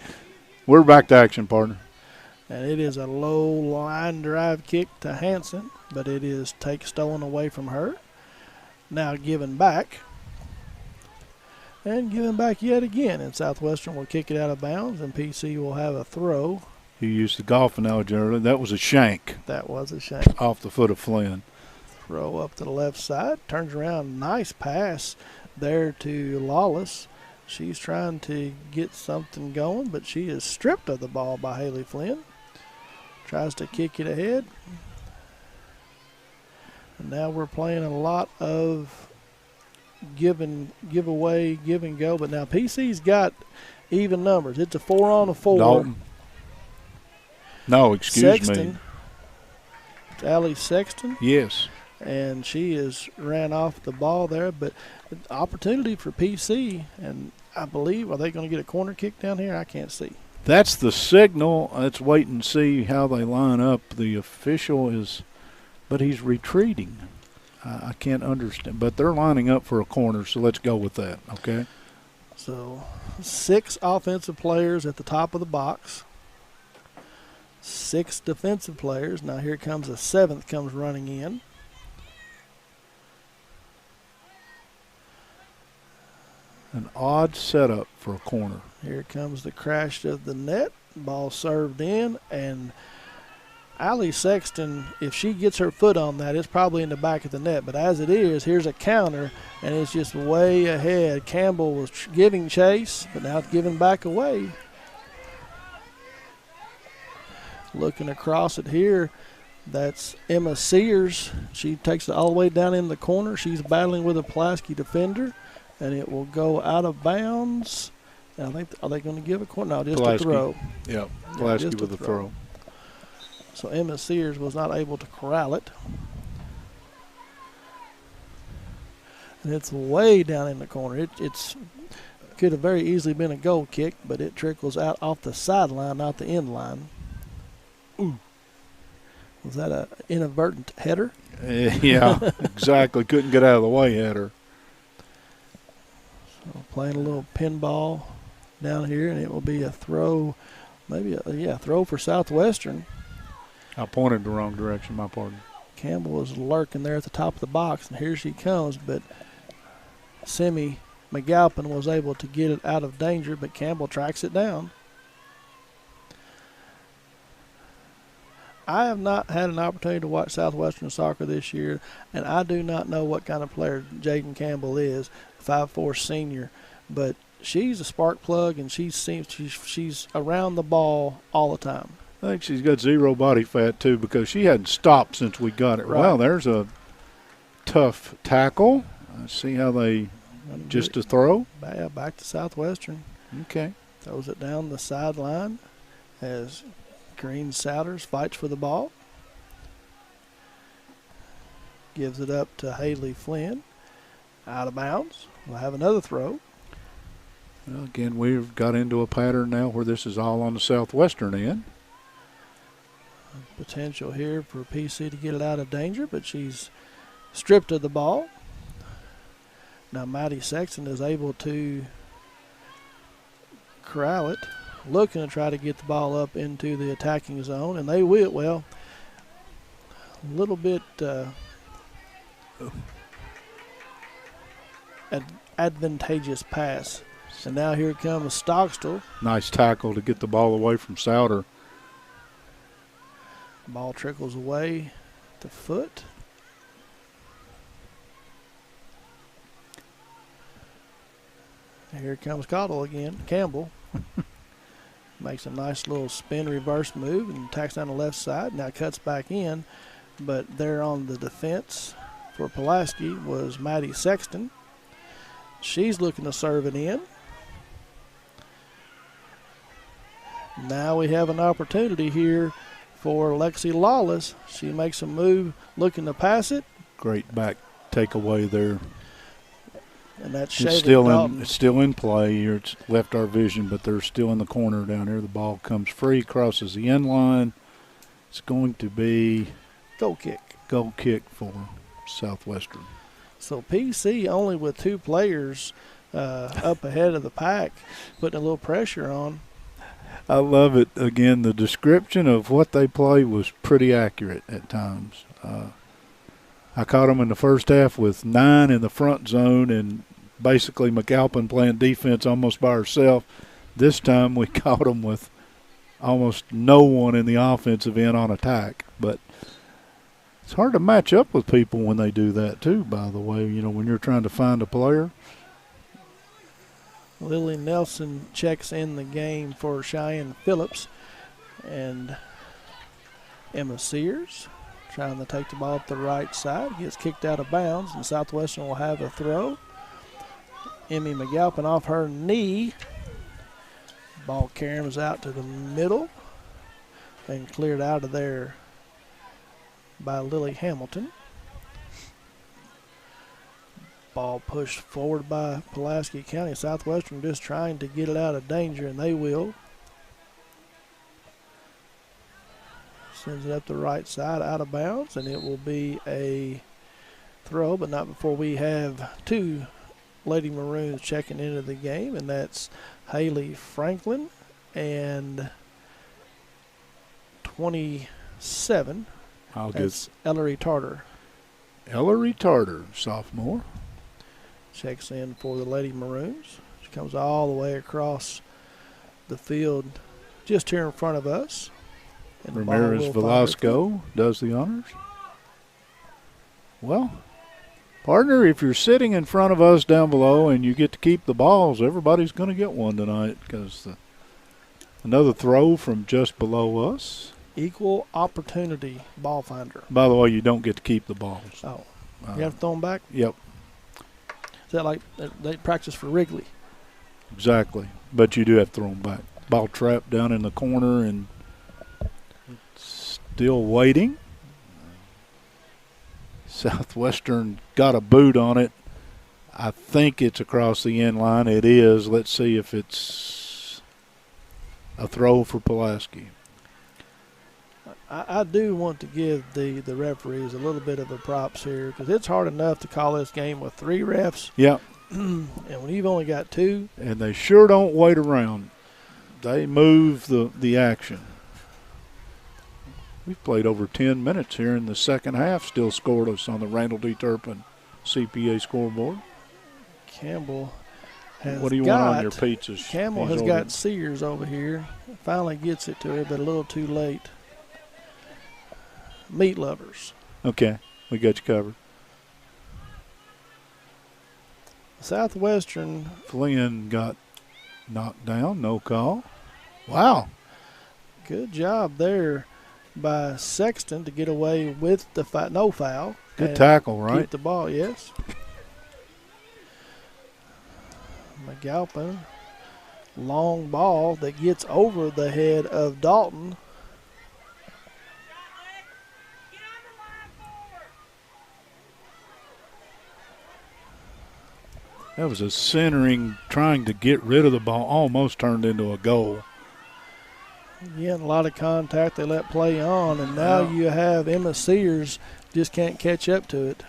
We're back to action, partner. And it is a low line drive kick to Hanson, but it is stolen away from her. Now given back. And given back yet again. And Southwestern will kick it out of bounds, and PC will have a throw. You used the golf analogy earlier. That was a shank That was a shame. off the foot of Flynn. Throw up to the left side. Turns around. Nice pass there to Lawless. She's trying to get something going, but she is stripped of the ball by Haley Flynn. Tries to kick it ahead. And now we're playing a lot of give away, give and go. But now PC's got even numbers. It's a 4-on-4. Dalton. No, excuse Sexton. me. It's Allie Sexton. Yes. And she has ran off the ball there. But opportunity for PC. And I believe, are they going to get a corner kick down here? I can't see. That's the signal. Let's wait and see how they line up. The official is, but he's retreating. I can't understand. But they're lining up for a corner, so let's go with that, okay? So 6 offensive players at the top of the box. 6 defensive players. Now here comes a 7th comes running in. An odd setup for a corner. Here comes the crash of the net. Ball served in, and Allie Sexton, if she gets her foot on that, it's probably in the back of the net. But as it is, here's a counter, and it's just way ahead. Campbell was giving chase, but now it's giving back away. Looking across it here, that's Emma Sears. She takes it all the way down in the corner. She's battling with a Pulaski defender, and it will go out of bounds. And I think, are they going to give a corner? No, just Pulaski. a throw. Yeah, Pulaski just a with a throw. So Emma Sears was not able to corral it. And it's way down in the corner. It's could have very easily been a goal kick, but it trickles out off the sideline, not the end line. Ooh. Was that an inadvertent header? Yeah, exactly. Couldn't get out of the way, header. So playing a little pinball down here, and it will be a throw, maybe a throw for Southwestern. I pointed the wrong direction, my partner. Campbell was lurking there at the top of the box, and here she comes, but Simi McAlpin was able to get it out of danger, but Campbell tracks it down. I have not had an opportunity to watch Southwestern soccer this year, and I do not know what kind of player Jaden Campbell is, 5'4" senior, but she's a spark plug, and she's around the ball all the time. I think she's got zero body fat, too, because she hadn't stopped since we got it. Right. Well, there's a tough tackle. See how they just a throw? Back to Southwestern. Okay. Throws it down the sideline as Green Souders fights for the ball. Gives it up to Haley Flynn. Out of bounds. We'll have another throw. Well, again, we've got into a pattern now where this is all on the Southwestern end. Potential here for PC to get it out of danger, but she's stripped of the ball. Now Maddie Sexton is able to corral it, looking to try to get the ball up into the attacking zone, and they will. Well, a little bit advantageous pass. And now here comes Stockstill. Nice tackle to get the ball away from Souter. Ball trickles away at the foot. Here comes Campbell again. Campbell makes a nice little spin reverse move and tacks down the left side. Now cuts back in, but there on the defense for Pulaski was Maddie Sexton. She's looking to serve it in. Now we have an opportunity here for Lexi Lawless. She makes a move looking to pass it. Great back takeaway there. And that's It's still in play. Here it's left our vision, but they're still in the corner down here. The ball comes free, crosses the end line. It's going to be goal kick. Goal kick for Southwestern. So PC only with 2 players up ahead of the pack, putting a little pressure on. I love it. Again, the description of what they play was pretty accurate at times. I caught them in the first half with 9 in the front zone and basically McAlpin playing defense almost by herself. This time we caught them with almost no one in the offensive end on attack. But it's hard to match up with people when they do that too, by the way, when you're trying to find a player. Lily Nelson checks in the game for Cheyenne Phillips. And Emma Sears trying to take the ball up the right side. Gets kicked out of bounds, and Southwestern will have a throw. Emmy McAlpin off her knee. Ball caroms out to the middle and cleared out of there by Lily Hamilton. Ball pushed forward by Pulaski County. Southwestern just trying to get it out of danger, and they will. Sends it up the right side out of bounds, and it will be a throw, but not before we have 2 Lady Maroons checking into the game, and that's Haley Franklin and 27. That's Ellery Tarter. Ellery Tarter, sophomore. Checks in for the Lady Maroons. She comes all the way across the field just here in front of us. And Ramirez Velasco does the honors. Well, partner, if you're sitting in front of us down below and you get to keep the balls, everybody's going to get one tonight because another throw from just below us. Equal opportunity ball finder. By the way, you don't get to keep the balls. Oh, you have to throw them back? Yep. Is that like they practice for Wrigley? Exactly. But you do have to throw them back. Ball trapped down in the corner and still waiting. Southwestern got a boot on it. I think it's across the end line. It is. Let's see if it's a throw for Pulaski. I do want to give the referees a little bit of a props here because it's hard enough to call this game with 3 refs. Yep. And when you've only got 2. And they sure don't wait around. They move the action. We've played over 10 minutes here in the second half, still scoreless on the Randall D. Turpin CPA scoreboard. Campbell has What do you want on your pizzas? Campbell has got Sears over here. Finally gets it to her, but a little too late. Meat lovers. Okay, we got you covered. Southwestern. Flynn got knocked down, no call. Wow. Good job there by Sexton to get away with the no foul. Good tackle, right? Keep the ball, yes. McAlpin, long ball that gets over the head of Dalton. That was a centering, trying to get rid of the ball, almost turned into a goal. Again, a lot of contact. They let play on, and now you have Emma Sears just can't catch up to it.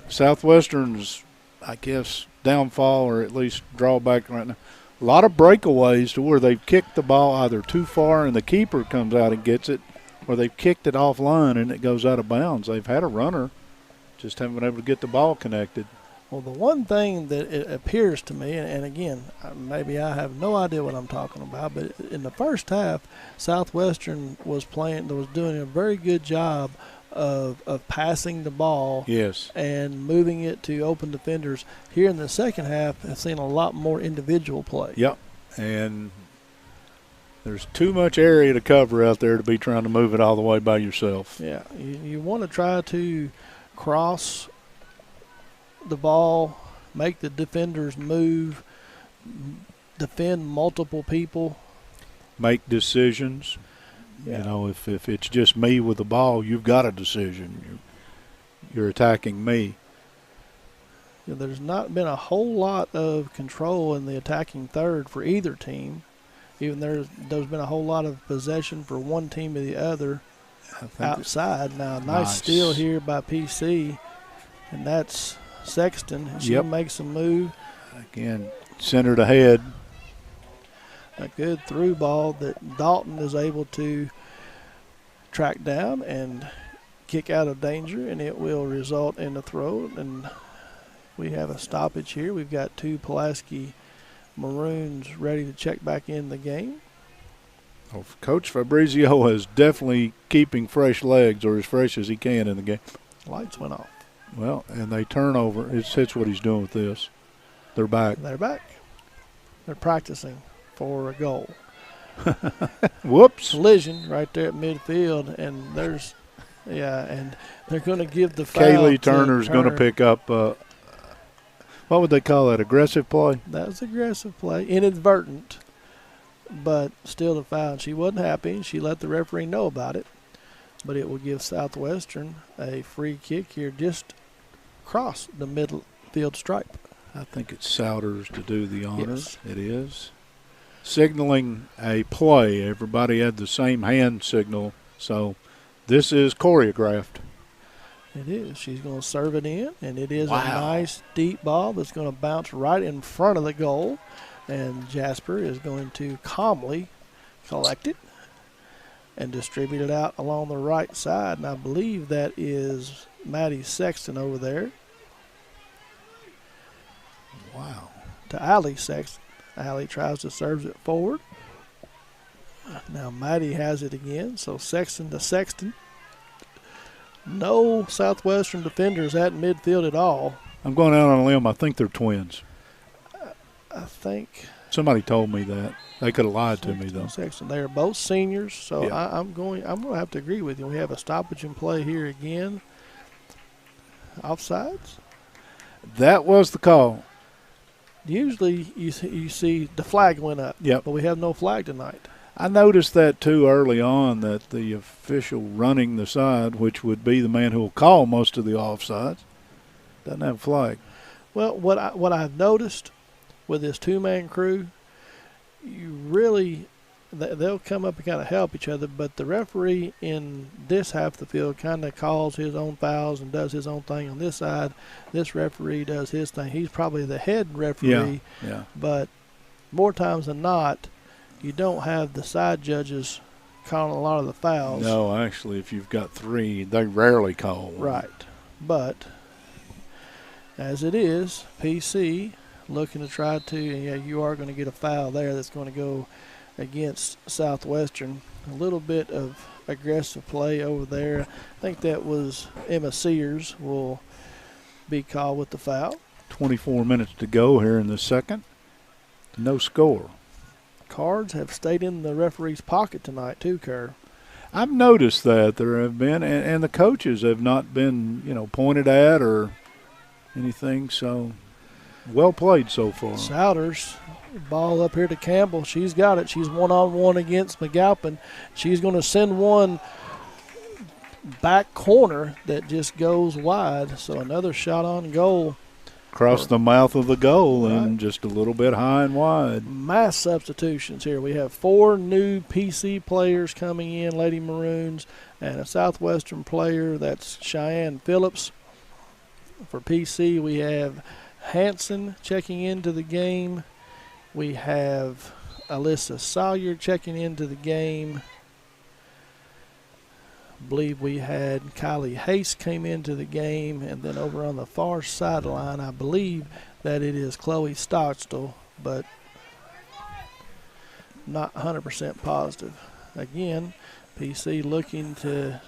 Southwestern's, I guess, downfall or at least drawback right now. A lot of breakaways to where they've kicked the ball either too far and the keeper comes out and gets it, or they've kicked it offline and it goes out of bounds. They've had a runner, just haven't been able to get the ball connected. Well, the one thing that it appears to me, and again, maybe I have no idea what I'm talking about, but in the first half, Southwestern was doing a very good job of passing the ball Yes. and moving it to open defenders. Here in the second half, I've seen a lot more individual play. Yep. And there's too much area to cover out there to be trying to move it all the way by yourself. Yeah, you want to try to cross the ball, make the defenders move, defend multiple people. Make decisions. Yeah. You know, if it's just me with the ball, you've got a decision. You're attacking me. There's not been a whole lot of control in the attacking third for either team. Even there's been a whole lot of possession for one team or the other outside. Now, nice steal here by PC, and that's Sexton. She makes a move. Again, centered ahead. A good through ball that Dalton is able to track down and kick out of danger, and it will result in a throw. And we have a stoppage here. We've got two Pulaski Maroons ready to check back in the game. Well, Coach Fabrizio is definitely keeping fresh legs, or as fresh as he can in the game. Lights went off. Well, and they turn over. It's what he's doing with this. They're back. They're back. They're practicing for a goal. Whoops. Collision right there at midfield, and and they're going to give the foul. Kaylee Turner's going to pick up, what would they call that, aggressive play? That was aggressive play, inadvertent, but still a foul. She wasn't happy. She let the referee know about it, but it will give Southwestern a free kick here just across the midfield stripe. I think it's Souders to do the honors. Yes. It is. Signaling a play. Everybody had the same hand signal, so this is choreographed. It is. She's going to serve it in, and it is Wow. a nice deep ball that's going to bounce right in front of the goal, and Jasper is going to calmly collect it and distribute it out along the right side, and I believe that is Maddie Sexton over there. Wow. To Allie Sexton. Allie tries to serve it forward. Now Maddie has it again, so Sexton to Sexton. No Southwestern defenders at midfield at all. I'm going out on a limb. I think they're twins. I think Somebody told me that. They could have lied to me, though. Sexton. They are both seniors, so Yeah. I'm going to have to agree with you. We have a stoppage in play here again. Offsides. That was the call. Usually you see the flag went up, Yep. but we have no flag tonight. I noticed that, too, early on, that the official running the side, which would be the man who will call most of the offsides, doesn't have a flag. Well, what I've noticed with this two-man crew, they'll come up and kind of help each other, but the referee in this half of the field kind of calls his own fouls and does his own thing on this side. This referee does his thing. He's probably the head referee, Yeah. but more times than not, you don't have the side judges calling a lot of the fouls. No, actually, if you've got three, they rarely call one. Right. But as it is, PC looking to try to, you are going to get a foul there that's going to go against Southwestern. A little bit of aggressive play over there. I think that was Emma Sears will be called with the foul. 24 minutes to go here in the second. No score. Cards have stayed in the referee's pocket tonight too, Kerr. I've noticed that there have been, and the coaches have not been, pointed at or anything. So, well played so far. Souders, ball up here to Campbell. She's got it. She's one-on-one against McAlpin. She's going to send one back corner that just goes wide. So another shot on goal. Across the mouth of the goal Right. and just a little bit high and wide. Mass substitutions here. We have 4 new PC players coming in, Lady Maroons, and a Southwestern player. That's Cheyenne Phillips. For PC, we have Hanson checking into the game. We have Alyssa Sawyer checking into the game. I believe we had Kylie Hayes came into the game, and then over on the far sideline, I believe that it is Chloe Stockstill, but not 100% positive. Again, PC looking to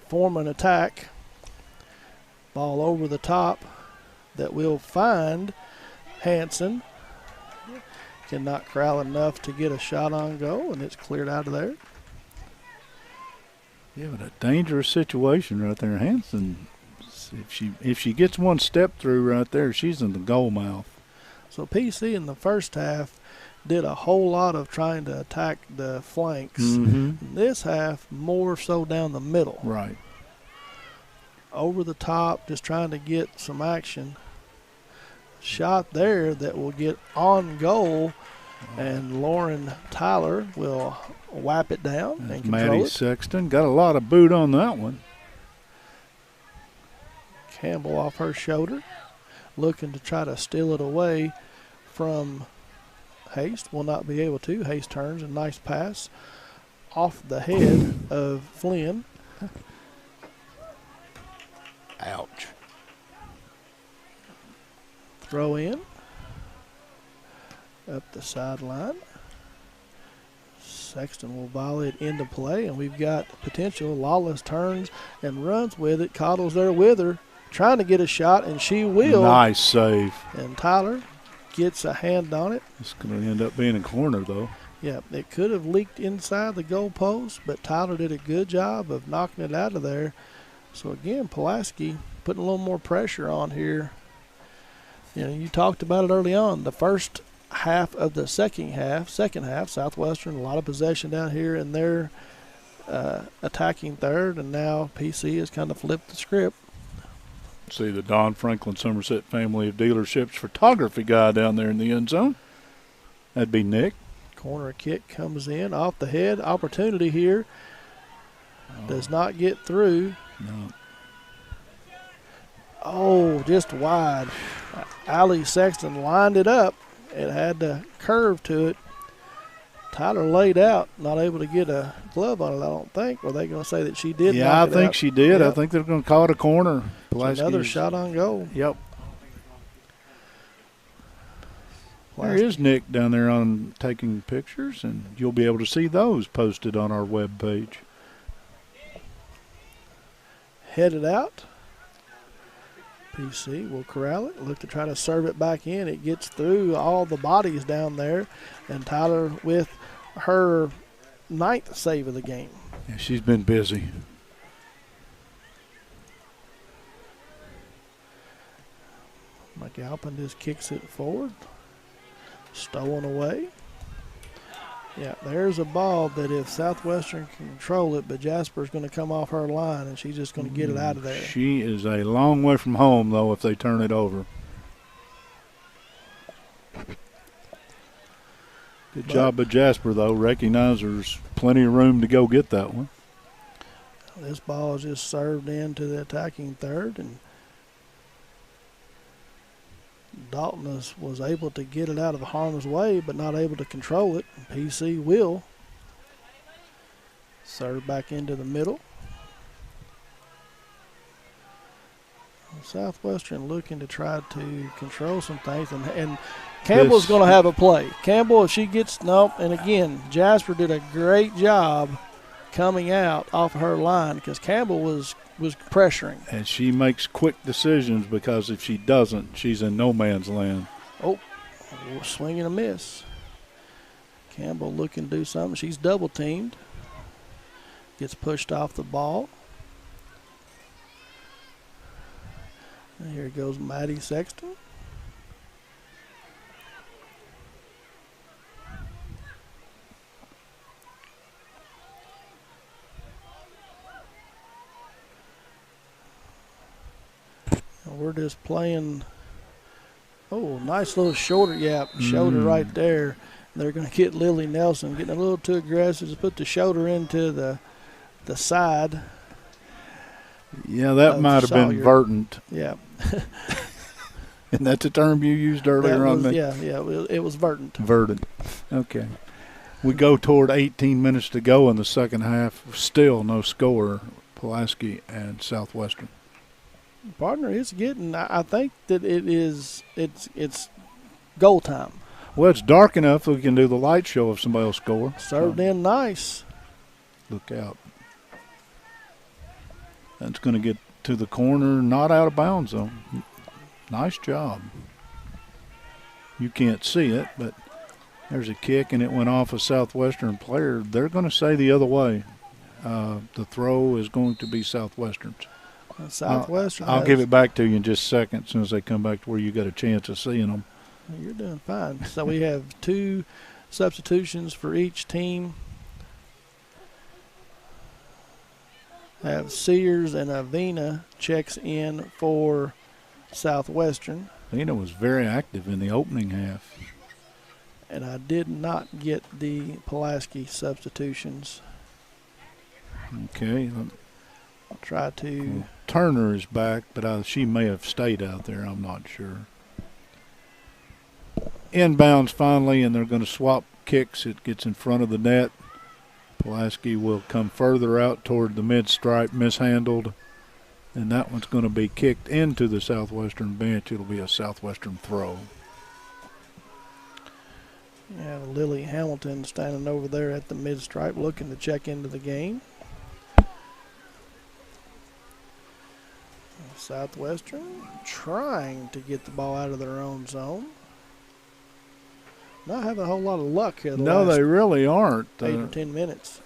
form an attack. Ball over the top that will find Hanson. Cannot corral enough to get a shot on goal, and it's cleared out of there. Yeah, but a dangerous situation right there. Hanson, if she gets one step through right there, she's in the goal mouth. So PC in the first half did a whole lot of trying to attack the flanks. Mm-hmm. This half, more so down the middle. Right. Over the top, just trying to get some action. Shot there that will get on goal, and Lauren Tyler will whap it down and control Maddie it. Sexton got a lot of boot on that one. Campbell off her shoulder, looking to try to steal it away from Haste. Will not be able to. Haste turns, a nice pass off the head of Flynn. Ouch. Throw in. Up the sideline. Sexton will volley it into play, and we've got potential. Lawless turns and runs with it. Coddle's there with her, trying to get a shot, and she will. Nice save. And Tyler gets a hand on it. It's going to end up being a corner, though. Yeah, it could have leaked inside the goal post, but Tyler did a good job of knocking it out of there. So, again, Pulaski putting a little more pressure on here. You know, you talked about it early on. The first half of the second half, Southwestern, a lot of possession down here in their attacking third, and now PC has kind of flipped the script. See the Don Franklin Somerset family of dealerships photography guy down there in the end zone. That'd be Nick. Corner kick comes in off the head. Opportunity here. Does not get through. No. Oh, just wide. Allie Sexton lined it up. It had the curve to it. Tyler laid out, not able to get a glove on it, I don't think. Or are they going to say that she did? Yeah, I knock it think out? she did. Yep. I think they're going to call it a corner. So another shot on goal. Yep. There Pulaski. is Nick down there on taking pictures, and you'll be able to see those posted on our webpage. Headed out. PC will corral it, look to try to serve it back in. It gets through all the bodies down there, and Tyler with her 9th save of the game. Yeah, she's been busy. McAlpin just kicks it forward. Stolen away. Yeah, there's a ball that if Southwestern can control it, but Jasper's going to come off her line, and she's just going to get it out of there. She is a long way from home, though, if they turn it over. Good job by Jasper, though. Recognize there's plenty of room to go get that one. This ball is just served into the attacking third, and Dalton was able to get it out of harm's way, but not able to control it. PC will serve back into the middle. Southwestern looking to try to control some things, and Campbell's going to have a play. Campbell, if she gets and again, Jasper did a great job coming out off of her line because Campbell was pressuring. And she makes quick decisions because if she doesn't, she's in no man's land. Oh, swing and a miss. Campbell looking to do something. She's double teamed. Gets pushed off the ball. And here goes Maddie Sexton. And we're just playing. Oh, nice little shoulder shoulder right there. They're going to get Lily Nelson getting a little too aggressive to put the shoulder into the side. Yeah, that might have been verdant. Yeah. And that's a term you used earlier on. Yeah, it was verdant. Verdant. Okay. We go toward 18 minutes to go in the second half. Still no score, Pulaski and Southwestern. Partner, it's getting. I think that it's goal time. Well, it's dark enough we can do the light show if somebody will score. Served in nice. Look out. That's going to get to the corner, not out of bounds, though. Nice job. You can't see it, but there's a kick, and it went off a Southwestern player. They're going to say the other way. The throw is going to be Southwestern's. Southwestern. I'll give it back to you in just a second as soon as they come back to where you got a chance of seeing them. You're doing fine. So we have 2 substitutions for each team. Have Sears and Avena checks in for Southwestern. Avena was very active in the opening half. And I did not get the Pulaski substitutions. Okay. I'll try to. Turner is back, but she may have stayed out there. I'm not sure. Inbounds finally, and they're going to swap kicks. It gets in front of the net. Pulaski will come further out toward the mid-stripe, mishandled, and that one's going to be kicked into the Southwestern bench. It'll be a Southwestern throw. You have Lily Hamilton standing over there at the mid-stripe looking to check into the game. Southwestern trying to get the ball out of their own zone. Not having a whole lot of luck here. No, they really aren't. 8 or 10 minutes.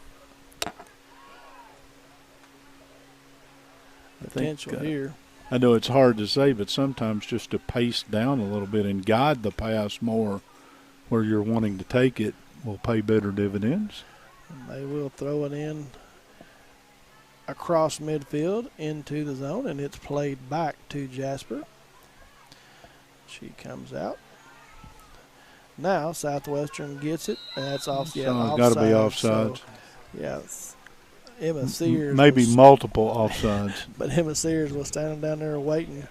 Potential here. I know it's hard to say, but sometimes just to pace down a little bit and guide the pass more where you're wanting to take it will pay better dividends. And they will throw it in across midfield into the zone, and it's played back to Jasper. She comes out. Now Southwestern gets it. That's off. Yeah, so got to be offsides. So, yeah, Emma Sears. Maybe multiple offsides. But Emma Sears was standing down there waiting.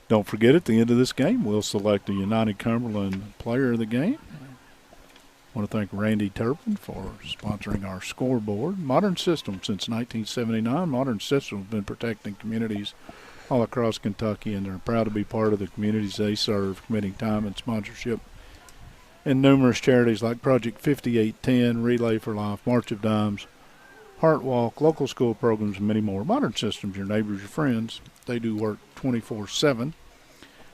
Don't forget, at the end of this game, we'll select a United Cumberland player of the game. I want to thank Randy Turpin for sponsoring our scoreboard. Modern System, since 1979, Modern System has been protecting communities all across Kentucky, and they're proud to be part of the communities they serve, committing time and sponsorship in numerous charities like Project 5810, Relay for Life, March of Dimes, Heart Walk, local school programs, and many more. Modern Systems, your neighbors, your friends, they do work 24/7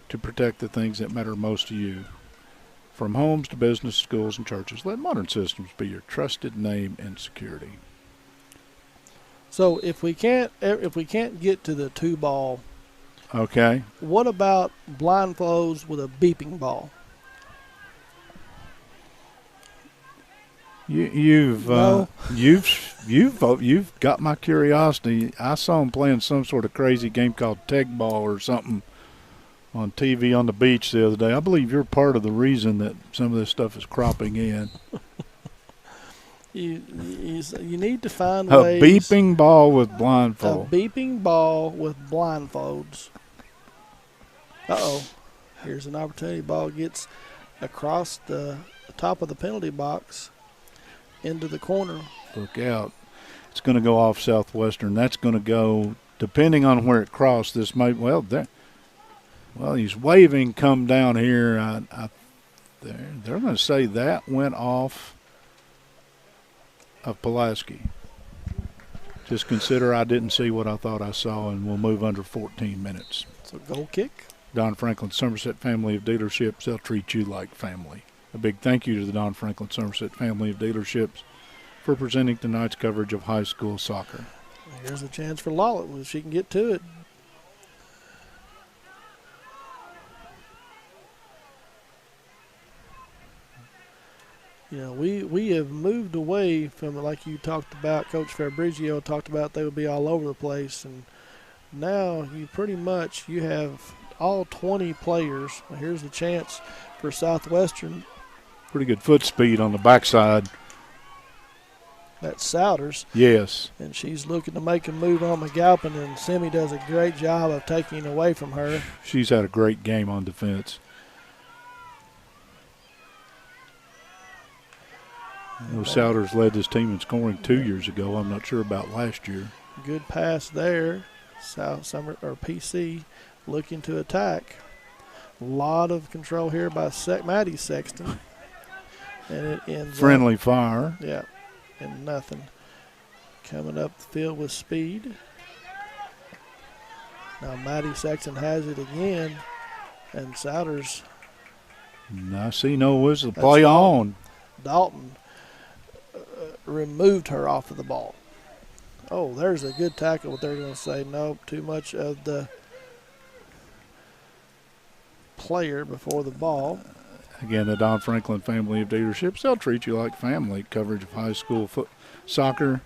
to protect the things that matter most to you. From homes to business, schools, and churches, let Modern Systems be your trusted name and security. So if we can't get to the 2-ball, okay, what about blindfolds with a beeping ball? You've got my curiosity. I saw him playing some sort of crazy game called Teg Ball or something on TV on the beach the other day. I believe you're part of the reason that some of this stuff is cropping in. You need to find a ways. Beeping ball with blindfold. A beeping ball with blindfolds. Uh-oh. Here's an opportunity. Ball gets across the top of the penalty box into the corner. Look out. It's going to go off Southwestern. That's going to go, depending on where it crossed, this may, well, he's waving, come down here. They're going to say that went off of Pulaski. Just consider I didn't see what I thought I saw, and we'll move under 14 minutes. So goal kick. Don Franklin Somerset family of dealerships, they'll treat you like family. A big thank you to the Don Franklin Somerset family of dealerships for presenting tonight's coverage of high school soccer. Here's a chance for Lawlett if she can get to it. You know, we have moved away from, like you talked about, Coach Fabrizio talked about, they would be all over the place, and now you have all 20 players. Here's the chance for Southwestern. Pretty good foot speed on the backside. That's Souders. Yes. And she's looking to make a move on McAlpin, and Simi does a great job of taking it away from her. She's had a great game on defense. Souders led this team in scoring 2 years ago. I'm not sure about last year. Good pass there. PC looking to attack. A lot of control here by Maddie Sexton. And it ends Friendly up, fire. yeah, and nothing. Coming up the field with speed. Now Maddie Sexton has it again. And Souders. And I see no whistle. Play on. Dalton removed her off of the ball. Oh, there's a good tackle, but they're going to say nope, too much of the player before the ball. Again, the Don Franklin family of dealerships, they'll treat you like family. Coverage of high school soccer.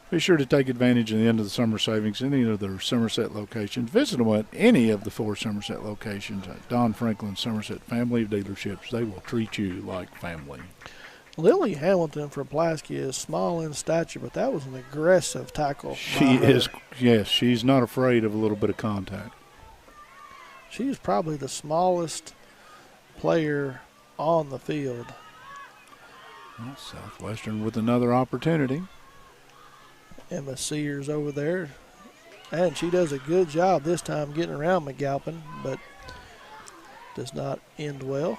Be sure to take advantage of the end of the summer savings in any of their Somerset locations. Visit them at any of the 4 Somerset locations at Don Franklin Somerset family of dealerships. They will treat you like family. Lily Hamilton from Pulaski is small in stature, but that was an aggressive tackle. She is, yes, she's not afraid of a little bit of contact. She's probably the smallest player on the field. Well, Southwestern with another opportunity. Emma Sears over there. And she does a good job this time getting around McAlpin, but does not end well.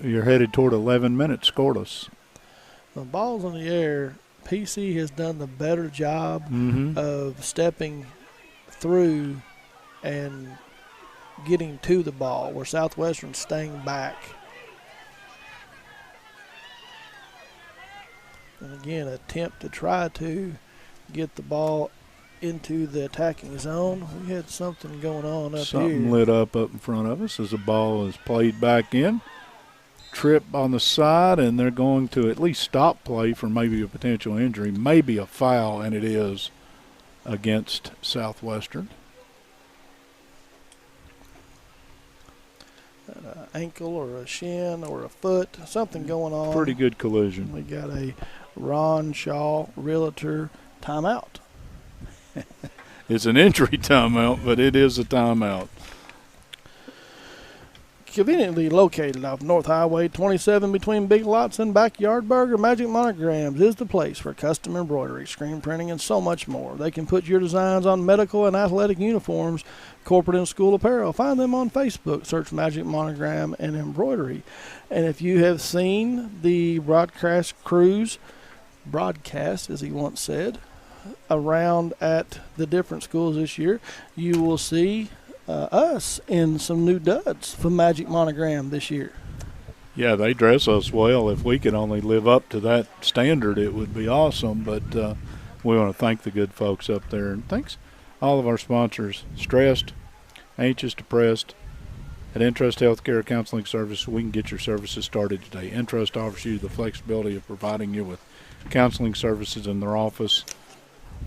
You're headed toward 11 minutes scoreless. The ball's in the air. PC has done the better job of stepping through and getting to the ball, where Southwestern's staying back. And again, attempt to try to get the ball into the attacking zone. We had something going on up here. Something lit up in front of us as the ball is played back in. Trip on the side, and they're going to at least stop play for maybe a potential injury, maybe a foul, and it is against Southwestern. An ankle or a shin or a foot, something going on. Pretty good collision. We got a Ron Shaw Realtor timeout. It's an injury timeout, but it is a timeout. Conveniently located off North Highway 27 between Big Lots and Backyard Burger, Magic Monograms is the place for custom embroidery, screen printing, and so much more. They can put your designs on medical and athletic uniforms, corporate and school apparel. Find them on Facebook. Search Magic Monogram and Embroidery. And if you have seen the broadcast crews, as he once said, around at the different schools this year, you will see us in some new duds for Magic Monogram this year. Yeah, they dress us well. If we could only live up to that standard, it would be awesome. But we want to thank the good folks up there. And thanks all of our sponsors, stressed, anxious, depressed. At Entrust Healthcare Counseling Service, we can get your services started today. Entrust offers you the flexibility of providing you with counseling services in their office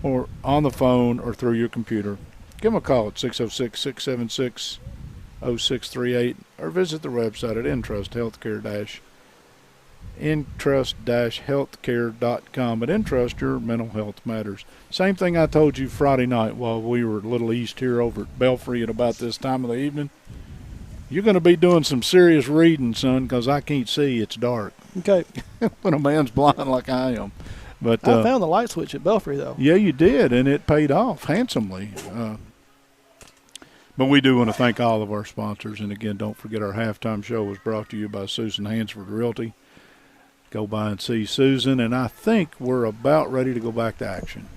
or on the phone or through your computer. Give them a call at 606-676-0638 or visit their website at entrust-healthcare.com. At Entrust, your mental health matters. Same thing I told you Friday night while we were a little east here over at Belfry at about this time of the evening. You're going to be doing some serious reading, son, because I can't see. It's dark. Okay. When a man's blind like I am. But I found the light switch at Belfry, though. Yeah, you did, and it paid off handsomely. But we do want to thank all of our sponsors. And, again, don't forget our halftime show was brought to you by Susan Hansford Realty. Go by and see Susan. And I think we're about ready to go back to action.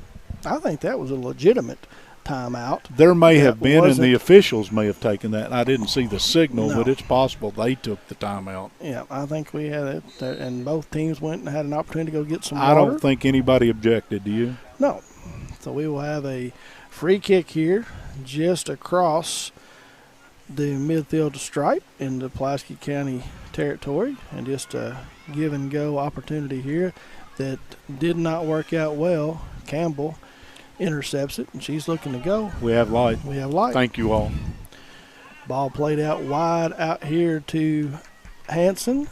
I think that was a legitimate timeout. There may have been, and the officials may have taken that. I didn't see the signal, No. but it's possible they took the timeout. Yeah, I think we had it, and both teams went and had an opportunity to go get some I water. don't think anybody objected, do you? No. So we will have a free kick here just across the midfield stripe in the Pulaski County territory, and just a give-and-go opportunity here that did not work out well. Campbell intercepts it, and she's looking to go. We have light. We have light. Thank you all. Ball played out wide out here to Hanson.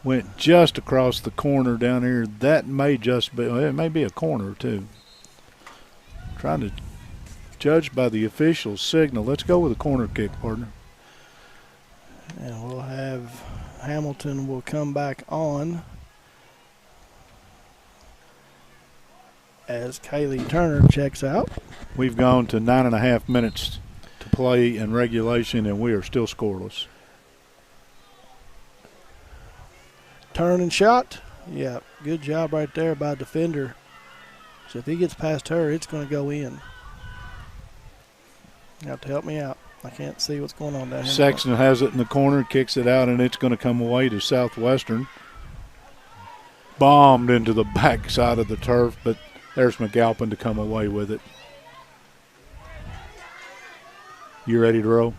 Went just across the corner down here. That may just be, well, it may be a corner too. Trying to judged by the official signal. Let's go with a corner kick, partner. And we'll have Hamilton will come back on as Kaylee Turner checks out. We've gone to 9.5 minutes to play in regulation, and we are still scoreless. Turn and shot. Yeah, good job right there by defender. So if he gets past her, it's going to go in. You have to help me out. I can't see what's going on down here. Sexton has it in the corner, kicks it out, and it's going to come away to Southwestern. Bombed into the back side of the turf, but there's McAlpin to come away with it. You ready to roll?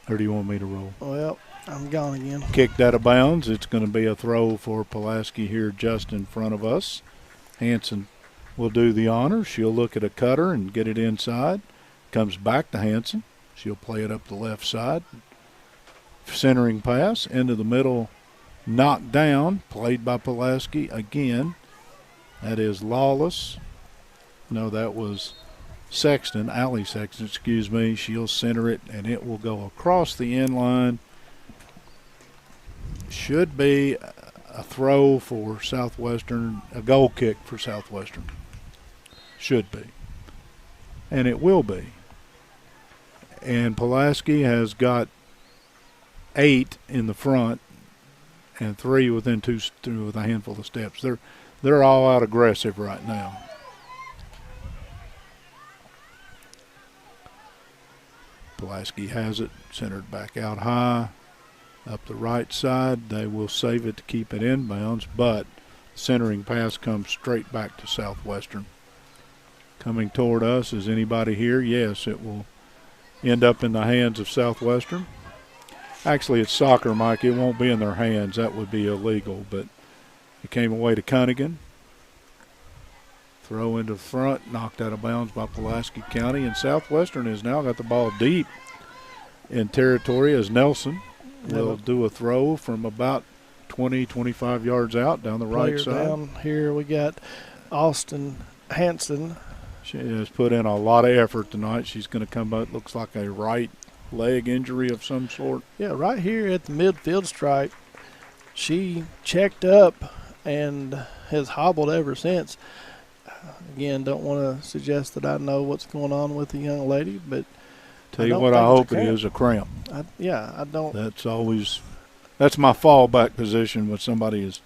Or do you want me to roll? Well, I'm gone again. Kicked out of bounds. It's going to be a throw for Pulaski here just in front of us. Hanson will do the honor. She'll look at a cutter and get it inside. Comes back to Hanson. She'll play it up the left side. Centering pass into the middle. Knocked down. Played by Pulaski again. That is Lawless. No, that was Sexton. Allie Sexton, excuse me. She'll center it, and it will go across the end line. Should be a throw for Southwestern, a goal kick for Southwestern. Should be. And it will be. And Pulaski has got 8 in the front and 3 within with a handful of steps. They're all out aggressive right now. Pulaski has it, centered back out high. Up the right side, they will save it to keep it inbounds, but centering pass comes straight back to Southwestern. Coming toward us, is anybody here? Yes, it will end up in the hands of Southwestern. Actually, it's soccer, Mike. It won't be in their hands. That would be illegal, but it came away to Cunningham. Throw into the front, knocked out of bounds by Pulaski County, and Southwestern has now got the ball deep in territory as Nelson will do a throw from about 20, 25 yards out down the right side. Down here we got Austin Hanson. She has put in a lot of effort tonight. She's going to come out, looks like a right leg injury of some sort. Yeah, right here at the midfield stripe. She checked up and has hobbled ever since. Again, don't want to suggest that I know what's going on with the young lady, but tell you what, I hope it is a cramp. I don't. That's my fallback position when somebody is.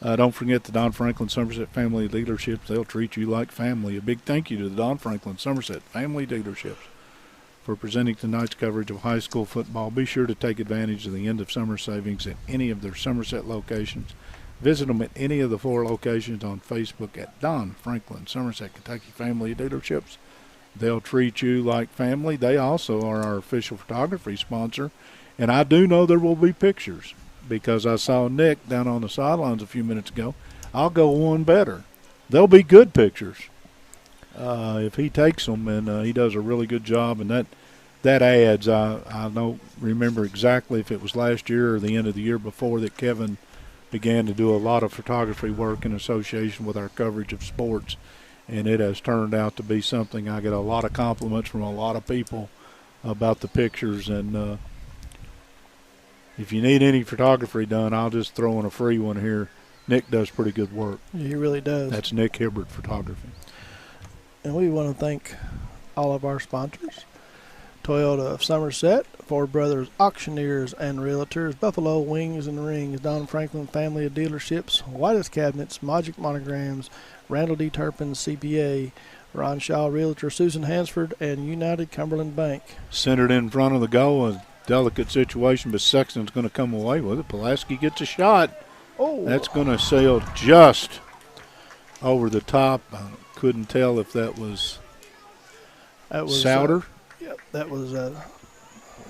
Don't forget the Don Franklin Somerset Family Dealerships. They'll treat you like family. A big thank you to the Don Franklin Somerset Family Dealerships for presenting tonight's coverage of high school football. Be sure to take advantage of the end of summer savings at any of their Somerset locations. Visit them at any of the 4 locations on Facebook at Don Franklin Somerset Kentucky Family Dealerships. They'll treat you like family. They also are our official photography sponsor. And I do know there will be pictures because I saw Nick down on the sidelines a few minutes ago. I'll go one better. There'll be good pictures if he takes them, and he does a really good job. And that adds, I don't remember exactly if it was last year or the end of the year before that Kevin began to do a lot of photography work in association with our coverage of sports. And it has turned out to be something. I get a lot of compliments from a lot of people about the pictures. And if you need any photography done, I'll just throw in a free one here. Nick does pretty good work. He really does. That's Nick Hibbert Photography. And we want to thank all of our sponsors. Toyota of Somerset, Ford Brothers Auctioneers and Realtors, Buffalo Wings and Rings, Don Franklin Family of Dealerships, Whitest Cabinets, Magic Monograms, Randall D. Turpin CPA, Ron Shaw Realtor, Susan Hansford, and United Cumberland Bank. Centered in front of the goal, a delicate situation, but Sexton's going to come away with it. Pulaski gets a shot. Oh, that's going to sail just over the top. I couldn't tell if that was Souter. Yep, that was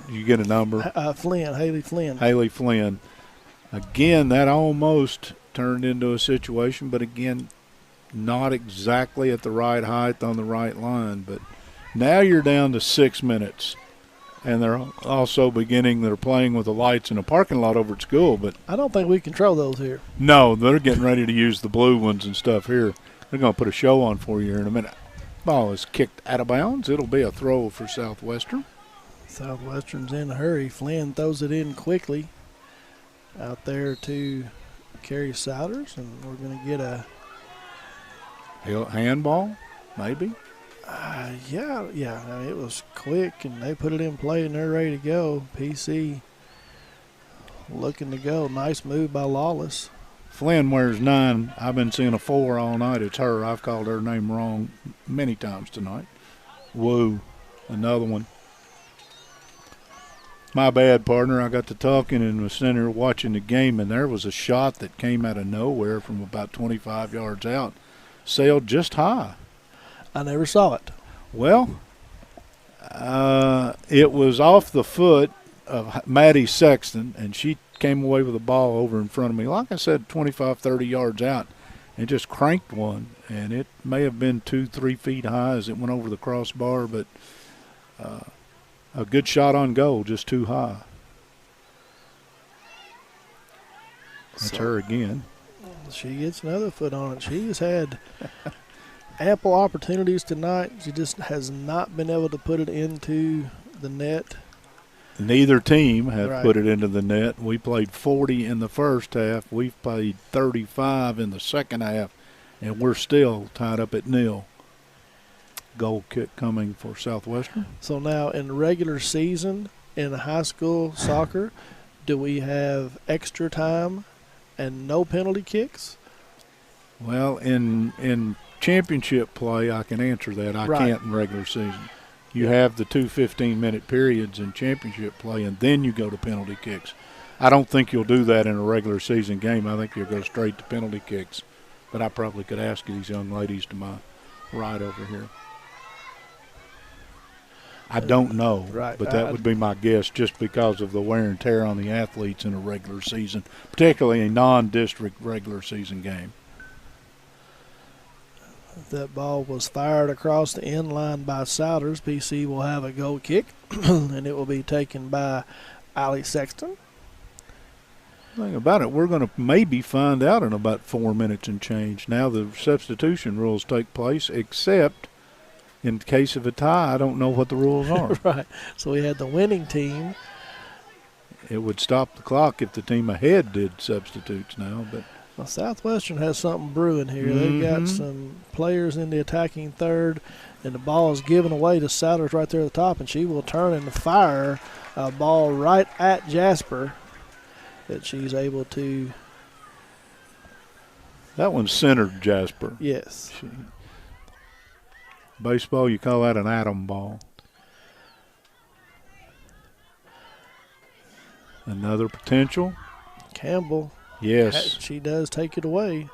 you get a number. Haley Flynn. Haley Flynn. Again, that almost turned into a situation, but again, not exactly at the right height on the right line. But now you're down to 6 minutes, and they're also they're playing with the lights in a parking lot over at school. But I don't think we control those here. No, they're getting ready to use the blue ones and stuff here. They're going to put a show on for you here in a minute. Ball is kicked out of bounds. It'll be a throw for Southwestern. Southwestern's in a hurry. Flynn throws it in quickly out there to Kerry Souders, and we're going to get a Handball, maybe. yeah. I mean, it was quick, and they put it in play, and they're ready to go. PC looking to go. Nice move by Lawless. Flynn wears 9. I've been seeing a 4 all night. It's her. I've called her name wrong many times tonight. Woo. Another one. My bad, partner. I got to talking and was sitting here watching the game, and there was a shot that came out of nowhere from about 25 yards out. Sailed just high. I never saw it. Well, it was off the foot of Maddie Sexton, and she came away with the ball over in front of me. Like I said, 25, 30 yards out, and just cranked one. And it may have been 2-3 feet high as it went over the crossbar, but a good shot on goal, just too high. That's her again. She gets another foot on it. She's had ample opportunities tonight. She just has not been able to put it into the net. Neither team have Right. put it into the net. We played 40 in the first half. We've played 35 in the second half, and we're still tied up at 0. Goal kick coming for Southwestern. So now in the regular season in high school soccer, do we have extra time and no penalty kicks? Well, in championship play, I can answer that. I Right. can't in regular season. You have the 2 15-minute periods in championship play, and then you go to penalty kicks. I don't think you'll do that in a regular season game. I think you'll go straight to penalty kicks. But I probably could ask these young ladies to my right over here. I don't know, Right. but that would be my guess just because of the wear and tear on the athletes in a regular season, particularly a non-district regular season game. That ball was fired across the end line by Souders. PC will have a goal kick, and it will be taken by Allie Sexton. Thing about it, we're going to maybe find out in about 4 minutes and change. Now the substitution rules take place, except in case of a tie, I don't know what the rules are. Right. So we had the winning team. It would stop the clock if the team ahead did substitutes now, but Well, Southwestern has something brewing here. They've got some players in the attacking third, and the ball is given away to Souders right there at the top, and she will turn and fire a ball right at Jasper that she's able to. that one's centered, Jasper. Yes. Baseball, you call that an atom ball. Another potential. Campbell. Yes. She does take it away.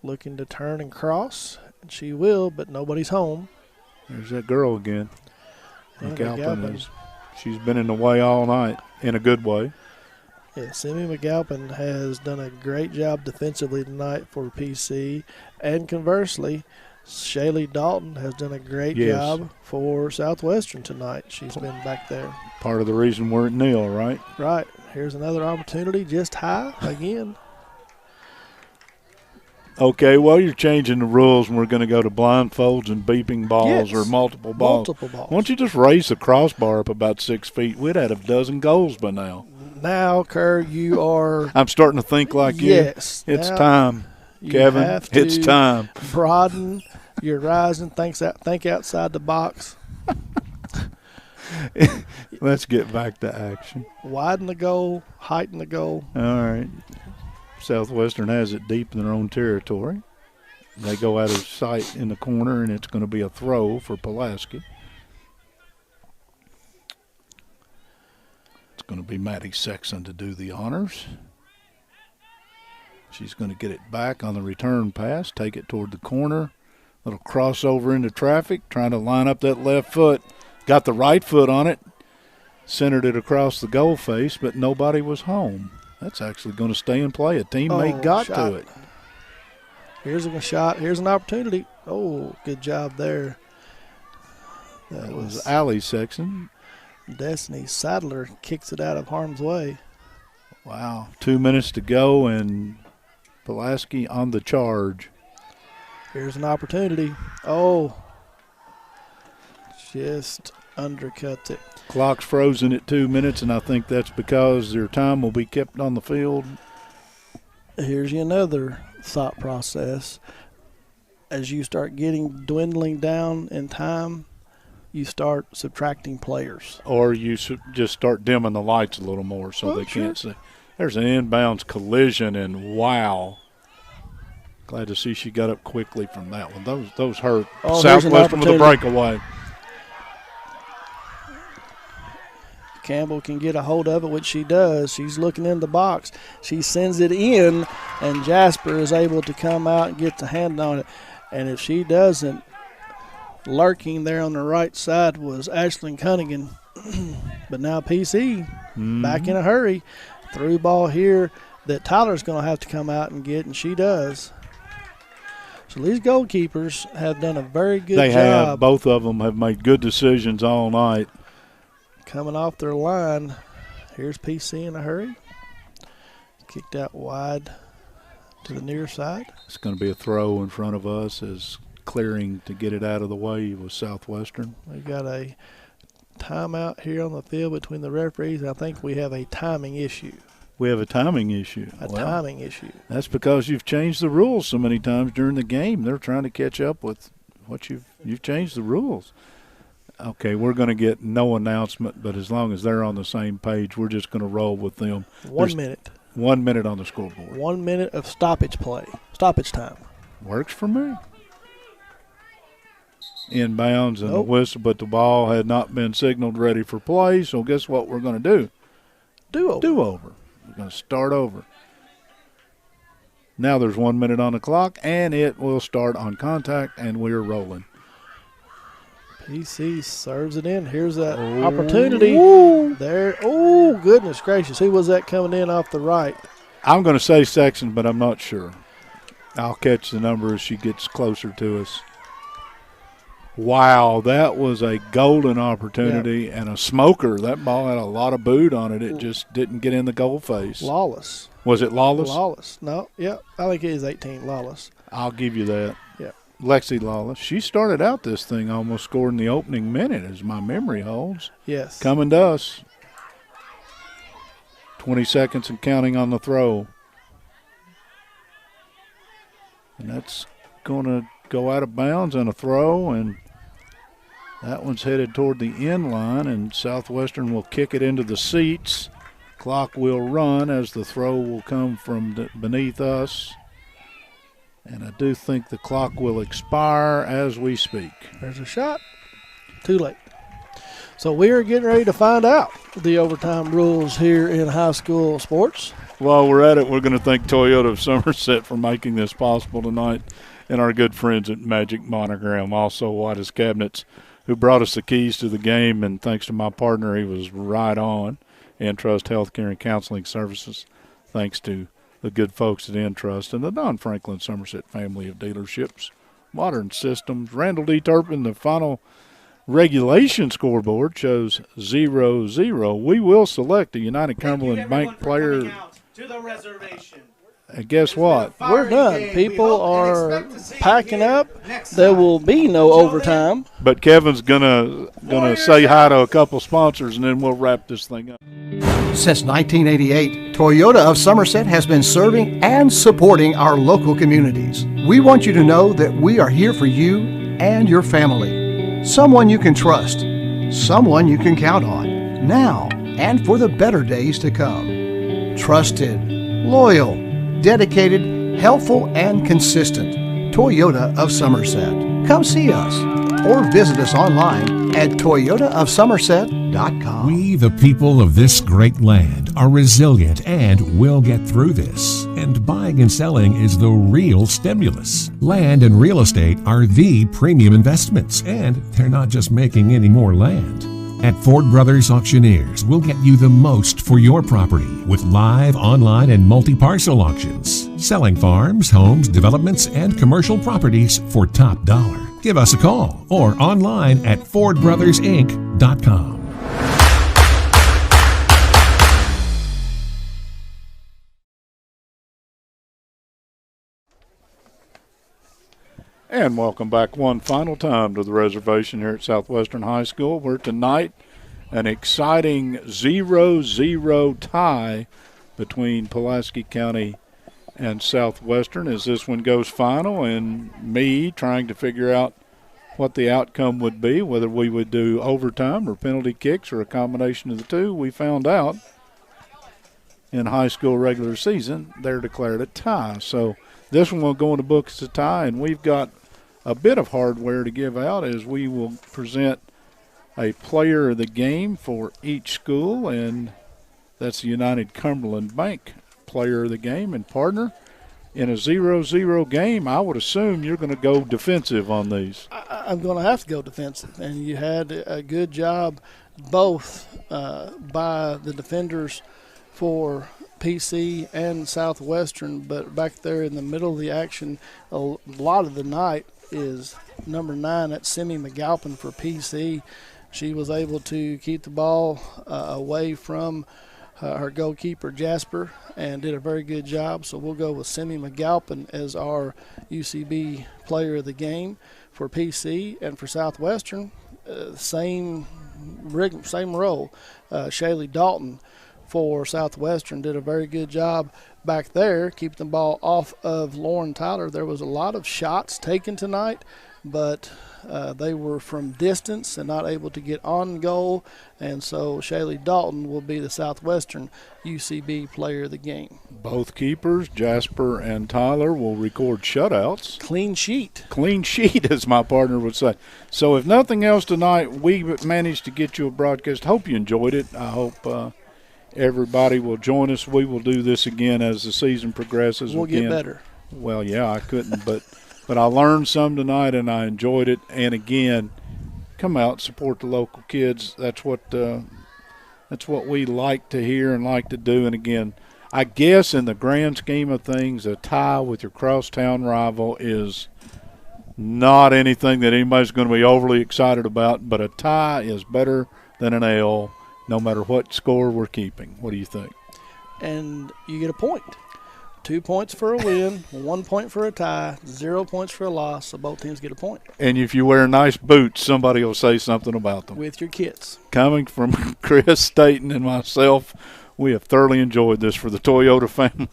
Looking to turn and cross. And she will, but nobody's home. There's that girl again. And McAlpin McAlpin. is. She's been in the way all night, in a good way. Yeah, Simi McAlpin has done a great job defensively tonight for PC. And conversely, Shaylee Dalton has done a great Yes. job for Southwestern tonight. She's been back there. Part of the reason we're at nil, right? Right. Here's another opportunity, just high again. Okay, well, you're changing the rules, and we're going to go to blindfolds and beeping balls Yes. or multiple balls. Multiple balls. Why don't you just raise the crossbar up about 6 feet? We'd had a dozen goals by now. Now, Kerr, you are. I'm starting to think like Yes. you. It's now time, you Kevin. have It's to time. Broaden your horizon. Think outside the box. Let's get back to action. Widen the goal. Heighten the goal. All right. Southwestern has it deep in their own territory. They go out of sight in the corner, and it's going to be a throw for Pulaski. It's going to be Maddie Sexton to do the honors. She's going to get it back on the return pass, take it toward the corner. Little crossover into traffic, trying to line up that left foot. Got the right foot on it, centered it across the goal face, but nobody was home. That's actually going to stay in play. A teammate got shot. to it. Here's a shot. Here's an opportunity. Oh, good job there. That was Allie Sexton. Destiny Sadler kicks it out of harm's way. Wow. 2 minutes to go, and Pulaski on the charge. Here's an opportunity. Oh, Just undercuts it. Clock's frozen at 2 minutes, and I think that's because their time will be kept on the field. Here's another thought process. As you start getting dwindling down in time, you start subtracting players. Or you just start dimming the lights a little more so they can't see. There's an inbounds collision, and wow. Glad to see she got up quickly from that one. Those hurt. Southwestern with a breakaway. Campbell can get a hold of it, which she does. She's looking in the box. She sends it in, and Jasper is able to come out and get the hand on it. And if she doesn't, lurking there on the right side was Ashlyn Cunningham. But now PC back in a hurry. Through ball here that Tyler's going to have to come out and get, and she does. So these goalkeepers have done a very good job. They have. Both of them have made good decisions all night. Coming off their line, here's PC in a hurry. Kicked out wide to the near side. It's going to be a throw in front of us as clearing to get it out of the way was Southwestern. We've got a timeout here on the field between the referees. I think we have a timing issue. We have a timing issue. Timing issue. That's because you've changed the rules so many times during the game. They're trying to catch up with what you've changed the rules. Okay, we're going to get no announcement, but as long as they're on the same page, we're just going to roll with them. 1 minute. 1 minute on the scoreboard. 1 minute of stoppage time. Works for me. Inbounds and the whistle, but the ball had not been signaled ready for play, so guess what we're going to do? Do over. We're going to start over. Now there's 1 minute on the clock, and it will start on contact, and we're rolling. PC serves it in. Here's that opportunity. There. Oh, goodness gracious. Who was that coming in off the right? I'm going to say Sexton, but I'm not sure. I'll catch the number as she gets closer to us. Wow, that was a golden opportunity and a smoker. That ball had a lot of boot on it. It just didn't get in the goal face. Lawless. Was it Lawless? Lawless. No, yeah, I think it is 18, Lawless. I'll give you that. Yeah. Lexi Lawless. She started out this thing almost scoring the opening minute, as my memory holds. Yes. Coming to us. 20 seconds and counting on the throw. And that's going to go out of bounds on a throw, and that one's headed toward the end line, and Southwestern will kick it into the seats. Clock will run as the throw will come from beneath us. And I do think the clock will expire as we speak. There's a shot. Too late. So we are getting ready to find out the overtime rules here in high school sports. While we're at it, we're going to thank Toyota of Somerset for making this possible tonight, and our good friends at Magic Monogram, also White's Cabinets, who brought us the keys to the game, and thanks to my partner, he was right on. Entrust Healthcare and Counseling Services, thanks to the good folks at Entrust and the Don Franklin Somerset family of dealerships. Modern Systems. Randall D. Turpin, the final regulation scoreboard shows 0-0. We will select a United Cumberland Bank player. To the reservation. And guess what? We're done. People are packing up. There will be no overtime. But Kevin's gonna say hi to a couple sponsors, and then we'll wrap this thing up. Since 1988, Toyota of Somerset has been serving and supporting our local communities. We want you to know that we are here for you and your family. Someone you can trust. Someone you can count on. Now and for the better days to come. Trusted, loyal, dedicated, helpful, and consistent. Toyota of Somerset. Come see us or visit us online at toyotaofsomerset.com. We, the people of this great land, are resilient and will get through this. And buying and selling is the real stimulus. Land and real estate are the premium investments, and they're not just making any more land. At Ford Brothers Auctioneers, we'll get you the most for your property with live, online, and multi-parcel auctions. Selling farms, homes, developments, and commercial properties for top dollar. Give us a call or online at FordBrothersInc.com. And welcome back one final time to the reservation here at Southwestern High School, where tonight an exciting 0-0 tie between Pulaski County and Southwestern as this one goes final, and me trying to figure out what the outcome would be, whether we would do overtime or penalty kicks or a combination of the two. We found out in high school regular season they're declared a tie. So this one will go in the book as a tie, and we've got a bit of hardware to give out as we will present a player of the game for each school, and that's the United Cumberland Bank player of the game. And partner, in a 0-0 game, I would assume you're going to go defensive on these. I'm going to have to go defensive, and you had a good job both by the defenders for PC and Southwestern, but back there in the middle of the action, a lot of the night is number 9, that's Simi McAlpin for PC. She was able to keep the ball away from her goalkeeper Jasper and did a very good job. So we'll go with Simi McAlpin as our UCB player of the game for PC. And for Southwestern, same role. Shaylee Dalton for Southwestern did a very good job back there, keeping the ball off of Lauren Tyler. There was a lot of shots taken tonight, but they were from distance and not able to get on goal, and so Shaylee Dalton will be the Southwestern UCB player of the game. Both keepers, Jasper and Tyler, will record shutouts. Clean sheet. Clean sheet, as my partner would say. So if nothing else tonight, we managed to get you a broadcast. Hope you enjoyed it. I hope everybody will join us. We will do this again as the season progresses. We'll get better. Well, yeah, I couldn't, but I learned some tonight and I enjoyed it. And again, come out, support the local kids. That's what we like to hear and like to do. And again, I guess in the grand scheme of things, a tie with your crosstown rival is not anything that anybody's going to be overly excited about, but a tie is better than an L, no matter what score we're keeping. What do you think? And you get a point. 2 points for a win, 1 point for a tie, 0 points for a loss, so both teams get a point. And if you wear nice boots, somebody will say something about them. With your kids. Coming from Chris Staten and myself, we have thoroughly enjoyed this for the Toyota family.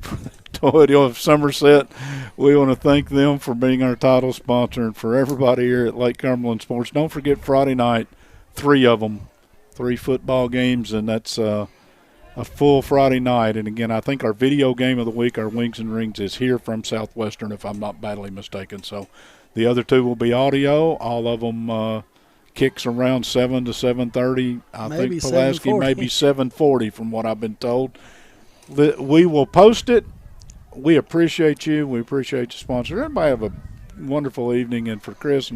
For the Toyota of Somerset, we want to thank them for being our title sponsor, and for everybody here at Lake Cumberland Sports. Don't forget Friday night, 3 of them. 3 football games, and that's a full Friday night. And again, I think our video game of the week, our Wings and Rings, is here from Southwestern, if I'm not badly mistaken. So the other 2 will be audio. All of them kicks around 7 to 7:30. I maybe think Pulaski 7:40. maybe 7:40 from what I've been told. We will post it. We appreciate you. We appreciate your sponsor. Everybody have a wonderful evening. And for Chris and